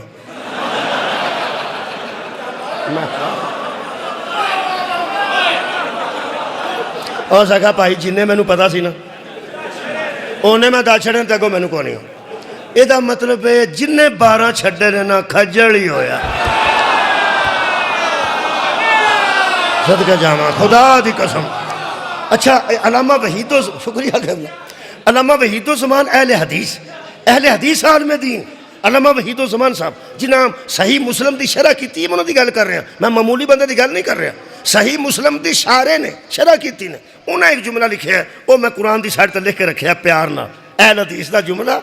اس آکھیا بھائی جنہیں مینوں پتا سی نا انہیں میں دس چھڑے تے اگوں مینوں کون ہے. یہ مطلب ہے جنہیں 12 چھڈے نے نا کھجل ہی ہویا. صدقہ جاواں خدا دی قسم. اچھا علامہ وحید شکریہ علامہ وحید الزمان اہل حدیث عالم دین علامہ وحید الزمان صاحب جنہاں صحیح مسلم دی شرح کیتی ہے. انہوں دی گل کر رہے ہیں میں معمولی بندے دی گل نہیں کر رہا. صحیح مسلم دی شارے نے شرح کیتی نے. انہیں ایک جملہ لکھیا ہے وہ میں قرآن دی سائڈ تے لکھ کے رکھیا پیار نال. اہل حدیث دا جملہ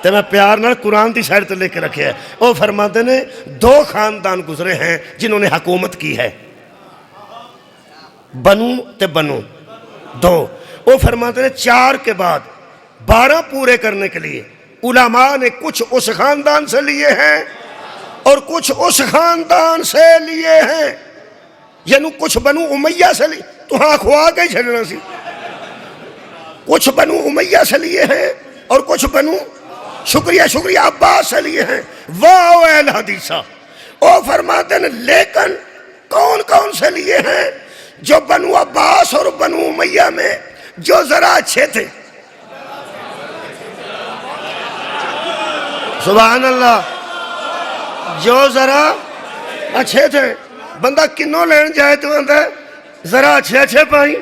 تے میں پیار نال قرآن دی سائڈ تے لکھ کے رکھیا ہے. وہ فرماتے نے 2 خاندان گزرے ہیں جنہوں نے حکومت کی ہے بنو تے بنو 2. وہ فرماتے ہیں 4 کے بعد 12 پورے کرنے کے لیے علماء نے کچھ اس خاندان سے لیے ہیں اور کچھ اس خاندان سے لیے ہیں. یعنی کچھ بنو امیہ سے لیے تو ہاں کھوا کے ہی چھڑنا سی. کچھ بنو امیہ سے لیے ہیں اور کچھ بنو شکریہ عباس سے لیے ہیں. واہ اہل حدیثہ. وہ فرماتے ہیں لیکن کون کون سے لیے ہیں؟ جو بنو عباس اور بنو امیہ میں جو ذرا اچھے تھے. سبحان اللہ. جو ذرا اچھے تھے. بندہ کنوں لین جائے تو آندہ ہے ذرا اچھے پائیں.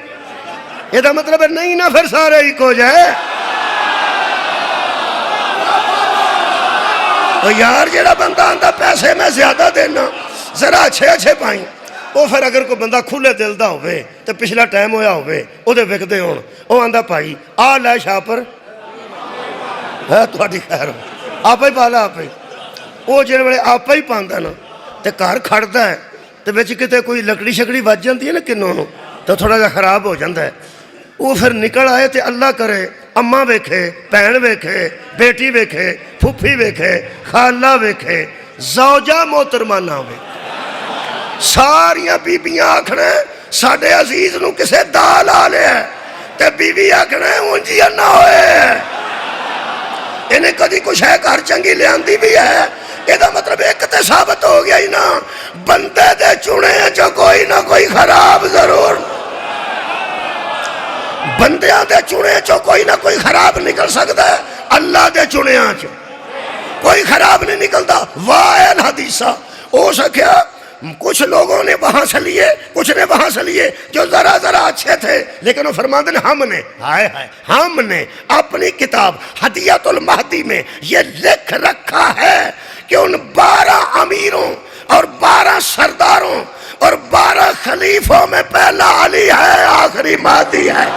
یہ دا مطلب ہے نہیں نہ پھر سارے ہی کو جائے. تو یار جڑا بندہ آندہ پیسے میں زیادہ دینا ذرا اچھے پائیں. وہ پھر اگر کوئی بندہ کھلے دل دا ہوئے تو پچھلا ٹائم ہویا ہوئے وہ دے وکدے ہون وہ آندہ پائی آ لے شاہ پر ہے تو آٹی خیر ہو آپ ہی پالا آپ ہی. وہ جنہیں بڑے آپ ہی پاندہ نا تے کار کھڑتا ہے تو بیچ کتے کوئی لکڑی شکڑی بچ جاندی ہے نا کنوں تو تھوڑا جا خراب ہو جاندہ ہے. وہ پھر نکل آئے تے اللہ کرے اماں ویکھے بہن ویکھے بیٹی ویکھے پھوپھی ویکھے خالہ ویکھے زوجہ محترمہ نہ ہوئے. ساریاں بیبیاں آکھنے ساڑھے عزیز نو کسے دال آلے ہے تے بیوی آکھنے اونجیہ نہ ہوئے. انہیں کدی کچھ ہے کار چنگی لے آندی بھی ہے. یہ دا مطلب ایک تے ثابت ہو گیا ہی نا بندے دے چنے جو کوئی نہ کوئی خراب ضرور. بندیاں دے چنے جو کوئی نہ کوئی خراب نکل سکتا ہے. اللہ دے چنے جو کوئی خراب نہیں نکلتا. واہ حدیثہ. ہو سکیا کچھ لوگوں نے وہاں سے لیے کچھ نے وہاں سے لیے جو ذرا اچھے تھے. لیکن وہ فرماتے ہیں ہم نے اپنی کتاب ہدیۃ المہدی میں یہ لکھ رکھا ہے کہ ان 12 امیروں اور 12 سرداروں اور 12 خلیفوں میں پہلا علی ہے آخری مہدی ہے.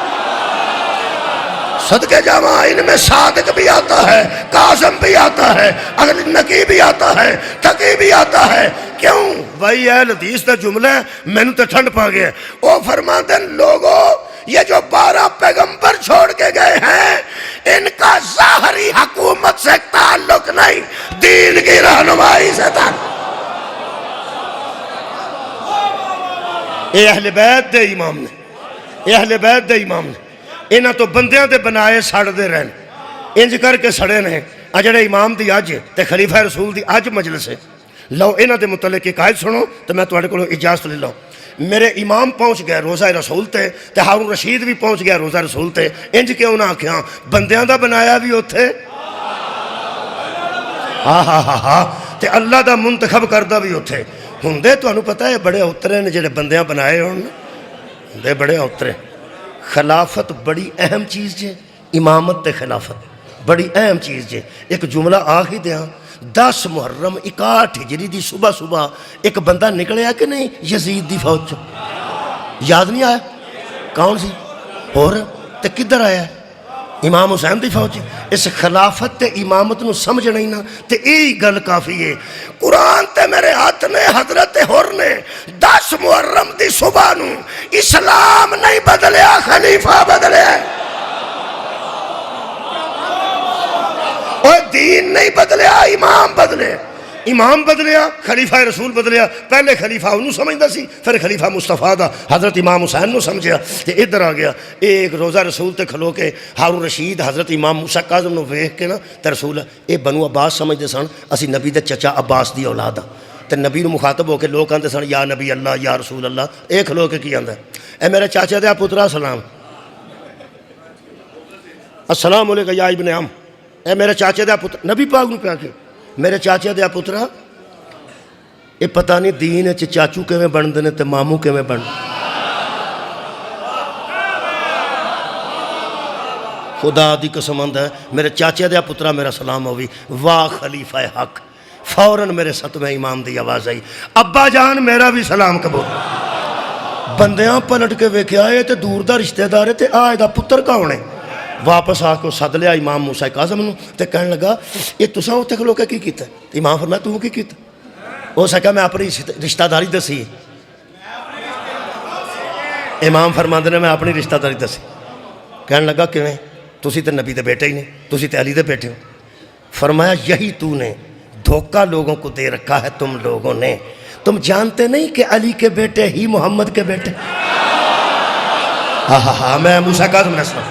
صدقے جاواں ان میں صادق بھی آتا ہے کاظم بھی آتا ہے اگلی نقی بھی آتا ہے تقی بھی آتا ہے. کیوں بھائی اہل حدیث دا جملہ ہے میں نے تو ٹھنڈ پا گیا. وہ فرماتے ہیں لوگوں یہ جو 12 پیغمبر چھوڑ کے گئے ہیں ان کا ظاہری حکومت سے تعلق نہیں دین کی رہنمائی سے تعلق. اہل بیت دے امام نے اہل بیت دے امام نے انہاں تو بندیاں دے بنائے سڑ دے رہن انج کر کے سڑے نے. جڑے امام دی اج تے خلیفہ رسول دی اج مجلس ہے لو انہاں دے متعلق ایک آیت سنو تو میں تواڈے کولوں اجازت لے لوں. میرے امام پہنچ گئے روزہ رسول تے ہارون رشید بھی پہنچ گیا روزہ رسول تے. انج کیوں نہ آکھیاں بندیاں دا بنایا بھی اوتھے ہاں تے اللہ دا منتخب کردہ بھی اوتھے ہوندے. تانوں پتہ ہے بڑے اوترے نے جڑے بندیاں بنائے ہون دے بڑے اوترے. خلافت بڑی اہم چیز ہے. امامت تے خلافت بڑی اہم چیز جے. ایک جملہ آخ ہی دیاں. 10 محرم 61 ہجری دی صبح صبح ایک بندہ نکلیا کہ نہیں یزید دی فوج چو؟ یاد نہیں آیا؟ کون سی؟ اور تے کدھر آیا ہے؟ امام حسین دی فوج. اس خلافت تے امامت نو سمجھ نہیں نا تے یہی گل کافی ہے. قرآن تے میرے ہاتھ نے حضرت حر نے 10 محرم دی صبح نو اسلام نہیں بدلیا، خلیفہ بدلیا. اور دین نہیں بدلیا، امام بدلے. امام بدلیا، خلیفہ رسول بدلیا. پہلے خلیفہ انہوں سمجھدا سی، پھر خلیفہ مصطفیٰ دا حضرت امام حسین نو سمجھیا تے ادھر آ گیا. ایک روزہ رسول تے کھلو کے ہارون رشید حضرت امام موسیٰ کاظم نو ویکھ کے نا تے رسول اے بنو عباس سمجھدے سن اسی نبی دے چچا عباس دی اولاد ہاں. تے نبی نو مخاطب ہو کے لوگ آندے سن یا نبی اللہ یا رسول اللہ. اے کھلو کے کی آندا اے میرے چاچا دے پترا سلام، السلام علیکم یا ابن عم. اے میرے چاچے دیا پتر نبی پاک نو پیا کے میرے چاچے دیا پترا یہ پتہ نہیں دین چاچو کیویں بن دے تے ماموں کیویں بن. خدا دی قسم آندا ہے میرے چاچے دیا پترا میرا سلام ہوئی. واہ خلیفہ حق. فوراً میرے ستویں امام دی آواز آئی ابا جان میرا بھی سلام قبول. بندیاں پلٹ کے ویکھیا اے تے دور دا رشتہ دار ہے تے آ دا پتر کون ہے. واپس آ کے سد لیا امام موسیٰ کاظم نو تے کہنے لگا یہ تساں اتنے کھلو کے کی کیتا ہے؟ امام فرمایا تو کی کیتا؟ ہو سکا میں اپنی رشتہ داری دسی. امام فرماندے نے میں اپنی رشتہ داری دسی. کہنے لگا کیویں؟ تسی تے نبی دے بیٹے ہی نہیں، تسی تے علی دے بیٹے ہو. فرمایا یہی تو نے دھوکہ لوگوں کو دے رکھا ہے تم لوگوں نے. تم جانتے نہیں کہ علی کے بیٹے ہی محمد کے بیٹے. ہاں میں موسیٰ کاظم نے سنا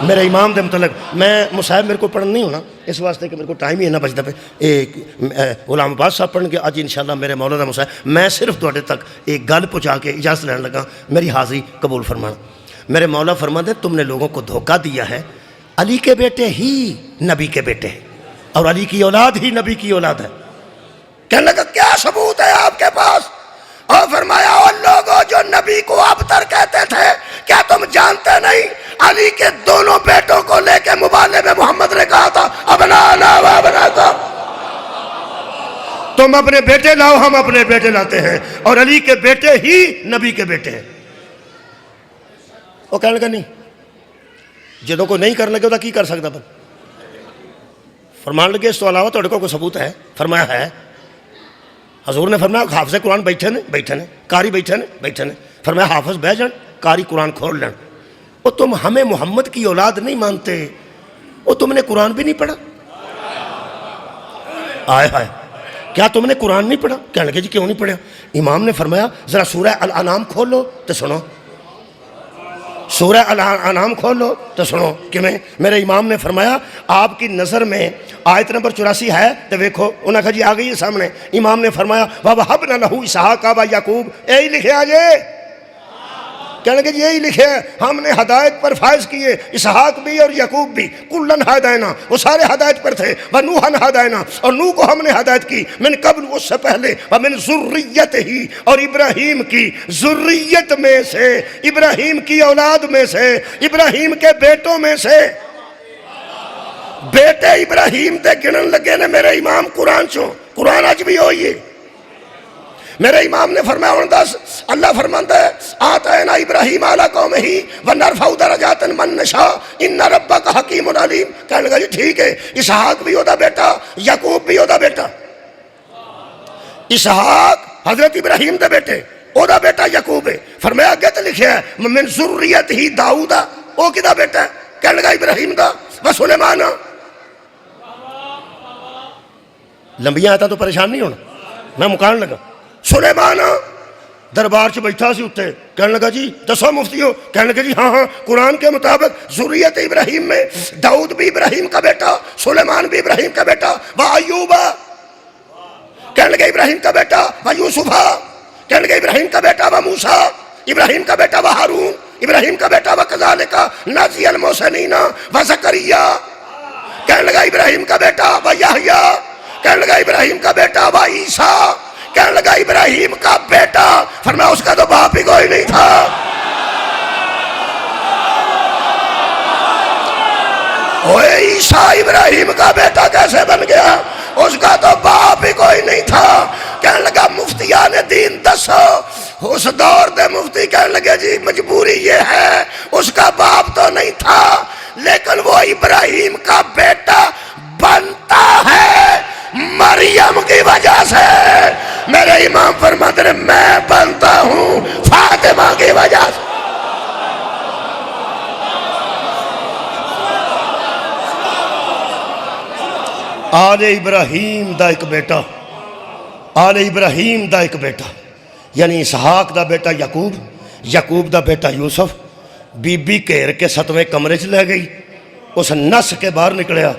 میرے امام دے متعلق میں مصاحب میرے کو پڑھن نہیں ہونا اس واسطے کہ میرے کو ٹائم ہی نہ بچتا پہ. ایک غلام عباس صاحب پڑھن کے اج انشاءاللہ میرے مولا دا مصاحب. میں صرف تواڈے تک ایک گل پہنچا کے اجازت لینے لگا میری حاضری قبول فرمانا. میرے مولا فرماتے تم نے لوگوں کو دھوکہ دیا ہے، علی کے بیٹے ہی نبی کے بیٹے ہیں اور علی کی اولاد ہی نبی کی اولاد ہے. کہنے لگا کیا ثبوت ہے آپ کے پاس؟ اور فرمایا ان لوگوں جو نبی کو ابتر کہتے تھے کیا تم جانتے نہیں علی کے دونوں بیٹوں کو لے کے مبالغے میں محمد نے کہا تھا ابنانا و ابناکم. تم اپنے بیٹے لاؤ ہم اپنے بیٹے لاتے ہیں اور علی کے بیٹے ہی نبی کے بیٹے ہیں. وہ کہنے لگا نہیں جدوں کو نہیں کرنے کے کی کر سکتا بن. فرمان لگے اس تو علاوہ تو کوئی ثبوت ہے؟ فرمایا ہے. حضور نے فرمایا حافظ قرآن بیٹھے نے قاری بیٹھے نے. فرمایا حافظ بہ جان قاری قرآن کھول لیں. وہ تم ہمیں محمد کی اولاد نہیں مانتے، وہ تم نے قرآن بھی نہیں پڑھا. آئے ہائے کیا تم نے قرآن نہیں پڑھا؟ کہنے لگے جی کیوں نہیں پڑھا؟ امام نے فرمایا ذرا سورہ الانعام کھولو تو سنو. سورہ الانعام کھولو تو سنو. کیویں؟ میرے امام نے فرمایا آپ کی نظر میں آیت نمبر 84 ہے تو ویکھو. انہوں نے کہا جی آ گئی ہے سامنے. امام نے فرمایا وَوَهَبْنَا لَهُ إِسْحَاقَ وَيَعْقُوبَ. یہی لکھے آجے. کہنے لگے جی یہی لکھے ہم نے ہدایت پر فائز کیے اسحاق بھی اور یعقوب بھی. کلن ہداینا وہ سارے ہدایت پر تھے. وَنُوحًا ہداینا اور نوح کو ہم نے ہدایت کی. من قبل اس سے پہلے وَمِن ذُرِّيَّتِهِ اور ابراہیم کی ذریت میں سے، ابراہیم کی اولاد میں سے، ابراہیم کے بیٹوں میں سے. بیٹے ابراہیم تے گنن لگے نے میرے امام قرآن چوں. قرآن آج بھی ہوئی ہے. میرے امام نے فرمایا اللہ فرماتا ہے آتینا ابراہیم علی قومہ ونرفع درجات من نشاء ان ربک حکیم علیم. کہنے لگا جی ٹھیک ہے اسحاق بھی ہوتا بیٹا، یعقوب بھی ہوتا بیٹا. اسحاق حضرت ابراہیم دے بیٹے، اودا بیٹا یعقوب ہے. فرمایا اگے تے لکھیا ہے من ذریتہ داؤد. او کدا بیٹا ہے؟ کہنے لگا ابراہیم دا. و سلیمان. لمبیاں آتا تو پریشان نہیں ہونا، میں مکان لگا. سلیمان دربار چ بیٹھا سی اتنے. کہنے لگا جی دسو مفتی ہو. کہنے لگا جی ہاں قرآن کے مطابق ذریت ابراہیم میں داؤد بھی ابراہیم کا بیٹا، سلیمان بھی ابراہیم کا بیٹا، و ایوب کہنے لگا ابراہیم کا بیٹا، و یوسف کہنے لگا ابراہیم کا بیٹا، و موسیٰ ابراہیم کا بیٹا، و ہارون ابراہیم کا بیٹا، و کذالک نجزی المحسنین، و زکریا کہنے لگا ابراہیم کا بیٹا، و یحییٰ کہنے لگا ابراہیم کا بیٹا، و عیسیٰ کہنے لگا ابراہیم کا بیٹا. فرمایا اس کا تو باپ ہی کوئی نہیں تھا. اوے عیسیٰ ابراہیم کا بیٹا کیسے بن گیا؟ اس کا تو باپ ہی کوئی نہیں تھا۔ کہنے لگا مفتیان دین دسو۔ اس دور دے مفتی کہنے لگے جی مجبوری یہ ہے اس کا باپ تو نہیں تھا لیکن وہ ابراہیم کا بیٹا بنتا ہے مریم کی وجہ سے۔ میرے امام فرماتے ہیں میں بنتا ہوں فاطمہ کی وجہ سے۔ آل ابراہیم دا ایک بیٹا، آل ابراہیم دا ایک بیٹا یعنی اسحاق دا بیٹا یعقوب، یعقوب دا بیٹا یوسف، بی بی گھیر کے 7ویں کمرے چ لے گئی۔ اس نس کے باہر نکلیا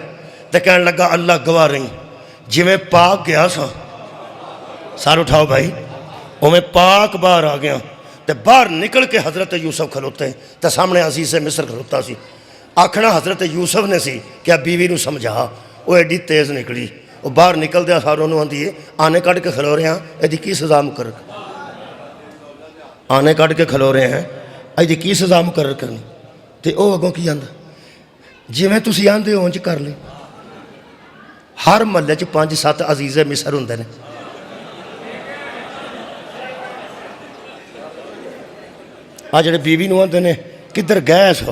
تے کہنے لگا اللہ گواہ رہی جی میں پاک گیا سا، سار اٹھاؤ بھائی، وہ میں پاک باہر آ گیا تے باہر نکل کے حضرت یوسف کھلوتے تے سامنے عزیز مصر کھلوتا سی۔ آکھنا حضرت یوسف نے سی کہ بیوی نو سمجھا، وہ ایڈی تیز نکلی، وہ باہر نکل دیا ساروں نو آندھی ہے آنے کٹ کے کھلو رہے ہیں ایدی کی سزا مقرر، آنے کٹ کے کھلو رہے ہیں ایدی کی سزا مقرر کرنی؟ تے او اگوں کی آندا جی میں تسی آندے ہو انج کر لیں۔ ہر محلے چ 5-7 عزیز مصر ہوندے نے۔ آ جڑے بیوی نو آندے نے کدھر گئے سو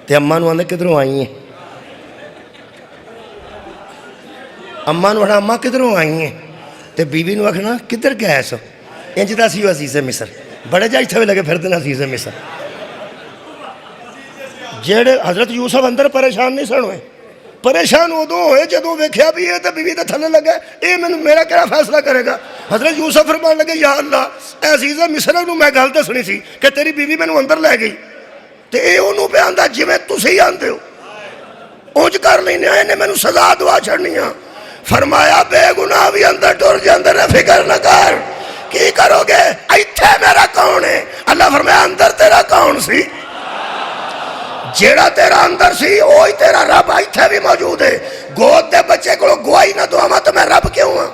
تے اماں نو آندے کدھروں آئی ہیں، اماں نو آخنا اماں کدھروں آئی ہیں تے بیوی نو آخنا کدھر گئے سو۔ انج دا سی عزیز مصر، بڑے جا اتھے لگے پھردے نے عزیز مصر۔ جڑے حضرت یوسف اندر پریشان نہیں سن ہوئے، پریشان ادو ہوئے جدوں ویکھیا بھی یہ تے بیوی دے تھلے لگے اے مینوں میرا کیا فیصلہ کرے گا۔ حضرت یوسف فرمان لگے یا اللہ اے عزیز مصر نو میں گل دسنی سی کہ تیری بیوی مینوں اندر لے گئی تے اے اونوں پہ آندا جویں تسی آندے ہو اونج کر لینے نے مینوں سزا دعا چھڑنی آ۔ فرمایا بے گناہ بھی اندر ٹر جاندے نے، فکر نہ کر، کی کرو گے؟ ایتھے میرا کون ہے؟ اللہ فرمایا اندر تیرا کون سی؟ جیڑا تیرا اندر سی وہی تیرا رب ایتھے بھی موجود ہے۔ گود دے بچے کو گواہی نہ دعا تو میں رب کیوں ہوں؟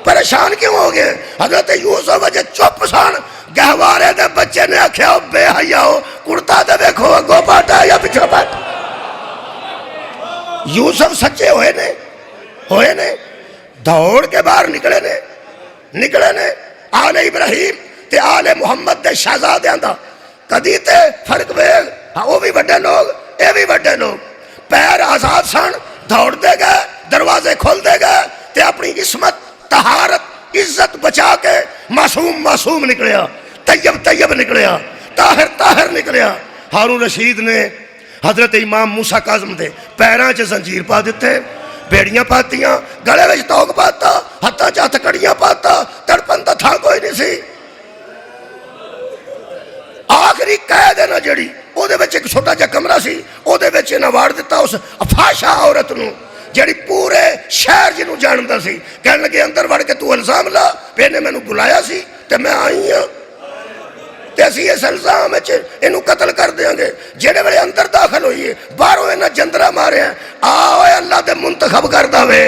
پریشان کیوں ہو گئے؟ حضرت یوسف وجہ چپ سان، گہوارے دے بچے نے آکھیا بے حیا ہو کرتا دے دیکھو اگو پاٹا یا پچھو پاٹا۔ یوسف سچے ہوئے نے دوڑ کے باہر نکلے نے آل ابراہیم تے آل محمد دے شہزادیاں دا کدی تے فرق ویگ، وہ بھی بڑے لوگ اے بھی بڑے لوگ، پیر آزاد سن، دوڑ دے گئے، دروازے کھول دے گئے تے اپنی عصمت طہارت عزت بچا کے معصوم نکلیا، طیب نکلیا، طاہر نکلیا۔ ہارون رشید نے حضرت امام موسیٰ کاظم دے پیراں چ زنجیر پا دیتے، بیڑیاں پاتیاں، گلے وچ توق پاتا، ہتھاں چ ہتھکڑیاں پاتا، تڑپن دا تھا کوئی نہیں سی۔ آخری قید ہے نا جڑی او دے وچ ایک چھوٹا جا کمرہ سی، او دے وچ انہاں واڑ دیتا اس افاشا عورت نو جڑی پورے شہر جنوں جاندا سی۔ کہنے لگے اندر وڑ کے تو الزام لا، پہ نے مینوں بلایا سی تے میں آئی ہاں تے اسی اس الزام وچ اینوں قتل کر دیاں گے۔ جڑے ویلے اندر داخل ہوئیے باہروں انہاں جندرا مارے ہیں، آؤ اللہ دے منتخب کردا وے۔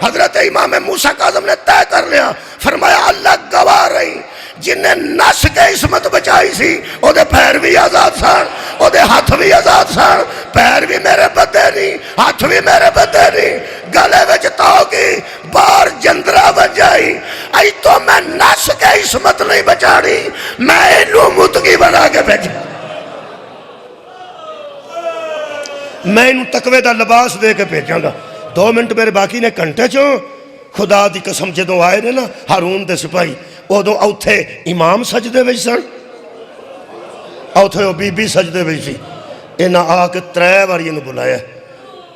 حضرت امام موسیٰ کاظم نے طے کر لیا، فرمایا اللہ گواہ رہی جن نے نس کے عصمت بچائی سی او دے پیر بھی آزاد سن، او دے ہاتھ بھی آزاد سن، پیر بھی میرے بدے نہیں، ہاتھ بھی میرے بدے نہیں، گلے وچ تاؤ کی بار جندرا بجائی، ای تو میں نس کے عصمت نہیں بچاڑی، میں انہوں متگی بنا کے بھیجا، میں انہوں تقوی دا لباس دے کے بھیجاں گا۔ 2 منٹ میرے باقی نے گھنٹے چوں خدا دی قسم جدوں آئے نے نا ہارون دے سپاہی ادو اوتھے امام سجدے وچ سن، اوتھے او بی بی سجدے وچ سی۔ انہاں آ کے 3 بار انہوں بلایا۔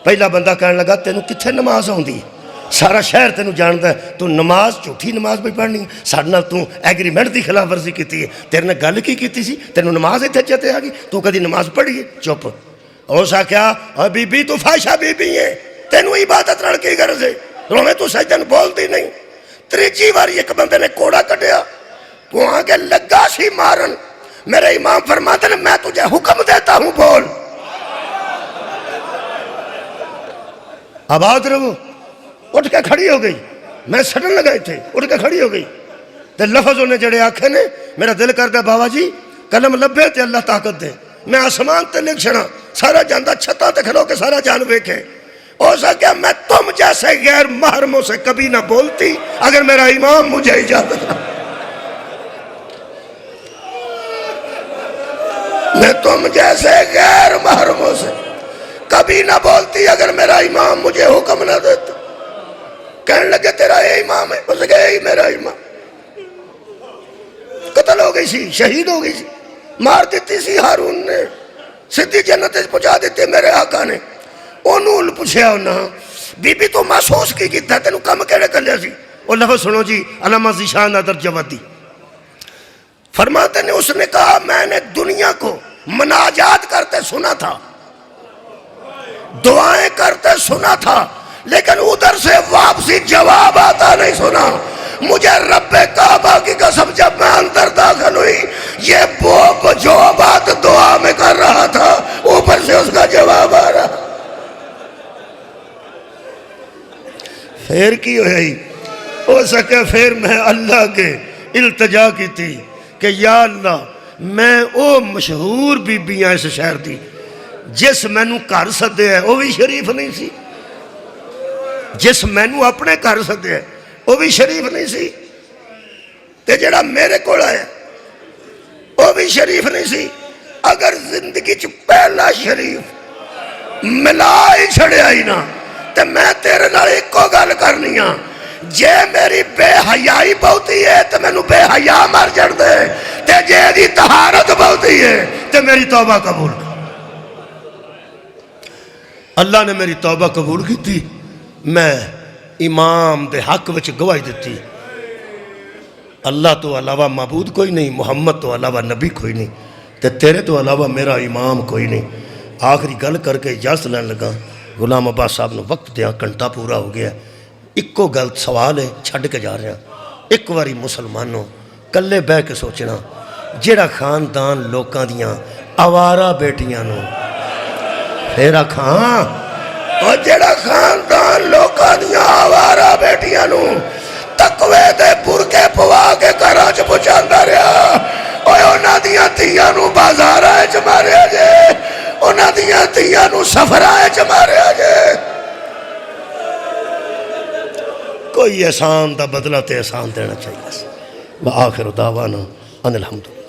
پہلا بندہ کہنے لگا تینوں کتھے نماز آوندی؟ سارا شہر تینوں جاندا ہے تو نماز جھوٹھی نماز پہ پڑھنی، ساڈے نال تو ایگریمنٹ دی خلاف ورزی کیتی ہے، تیرے نے گل کی کیتی سی؟ تینوں نماز اتھے چتے آ گئی، تو کدی نماز پڑھی ہے؟ چپ۔ اس آکھیا بی بی تو فاشا بی بی ہے، تینوں عبادت نال کی غرض ہے؟ رویں تو سجدن بولتی نہیں۔ 3 بار ایک بندے نے کوڑا کٹیا، تو آگے لگا سی مارن۔ میرے امام فرماتے ہیں میں تجھے حکم دیتا ہوں بول، آباد رہو۔ اٹھ کے کھڑی ہو گئی، میں سٹن لگائے تھے، اٹھ کے کھڑی ہو گئی تے لفظ انہیں جڑے آکھے نے میرا دل کر دے بابا جی قلم لبے تے اللہ طاقت دے، میں آسمان تے لکھ چھڑا سارا جاندہ چھتا تے کھلو کے سارا جان ویکھے. ہو سکیا میں تم جیسے غیر محرموں سے کبھی نہ بولتی اگر میرا امام مجھے اجازت نہ. میں تم جیسے غیر محرموں سے کبھی نہ بولتی اگر میرا امام مجھے حکم نہ دیتا. کہنے لگے تیرا یہ امام ہے. اس نے کہا یہی میرا امام. قتل ہو گئی سی, شہید ہو گئی سی, مار دیتی سی ہارون نے, سیدھی جنت پہنچا دیتے میرے آقا نے. انہوں پوچھیا انہاں بی بی تو محسوس کی تھا تینوں کم کہڑے کر لیا سی. وہ لفظ سنو جی, علامہ ذیشان ادر جوادی فرماتے نے اس نے کہا میں نے دنیا کو مناجات کرتے سنا تھا, دعائیں کرتے سنا تھا, لیکن ادھر سے واپسی جواب آتا نہیں سنا. مجھے رب کعبہ کی قسم جب میں اندر داخل ہوئی یہ وہ جو بات دعا میں کر رہا تھا اوپر سے اس کا جواب آ رہا. پھر کی ہوئی ہو سکے پھر میں اللہ کے التجا کی تھی کہ یا اللہ میں او مشہور بیبیاں اس شہر دی جس مینو گھر سدے ہے وہ بھی شریف نہیں سی, جس مینو اپنے گھر سدے ہے وہ بھی شریف نہیں سی, تے جڑا میرے کو آیا وہ بھی شریف نہیں سی. اگر زندگی چ پہلا شریف ملا ہی چھڑیا ہی نا تے میں تیرے نال ایکو گل کرنی ہاں, جے میری بے حیائی بہتی ہے تے مینوں بے حیا مر جڑ دے, تے جے دی طہارت بہتی ہے تے میری توبہ قبول کر. اللہ نے میری توبہ قبول کی تھی. میں امام دے حق وچ گواہی دیتی اللہ تو علاوہ معبود کوئی نہیں, محمد تو علاوہ نبی کوئی نہیں, تے تیرے تو علاوہ میرا امام کوئی نہیں. آخری گل کر کے اجازت لین لگا. غلام عباس صاحب نے وقت دیا, گھنٹہ پورا ہو گیا. ایکو گل سوال ہے چھڈ کے جا رہے ہیں. ایک واری مسلمانوں کلے بہ کے سوچنا, جیڑا خاندان لوکاں دیاں آوارہ بیٹیاں نو پھر آکھاں اور جیڑا خاندان لوکاں دیاں آوارہ بیٹیاں نو تقوی دے برکے پوا کے گھراں چ پہنچاندا رہیا, اوے انہاں دیاں دھیاں نو بازاراں وچ ماریا جے, انہاں دیاں دھیاں نو سفراں وچ ماریا جے. کوئی احسان دا بدلہ تے احسان دینا چاہیے. وآخر دعوانا ان الحمدللہ.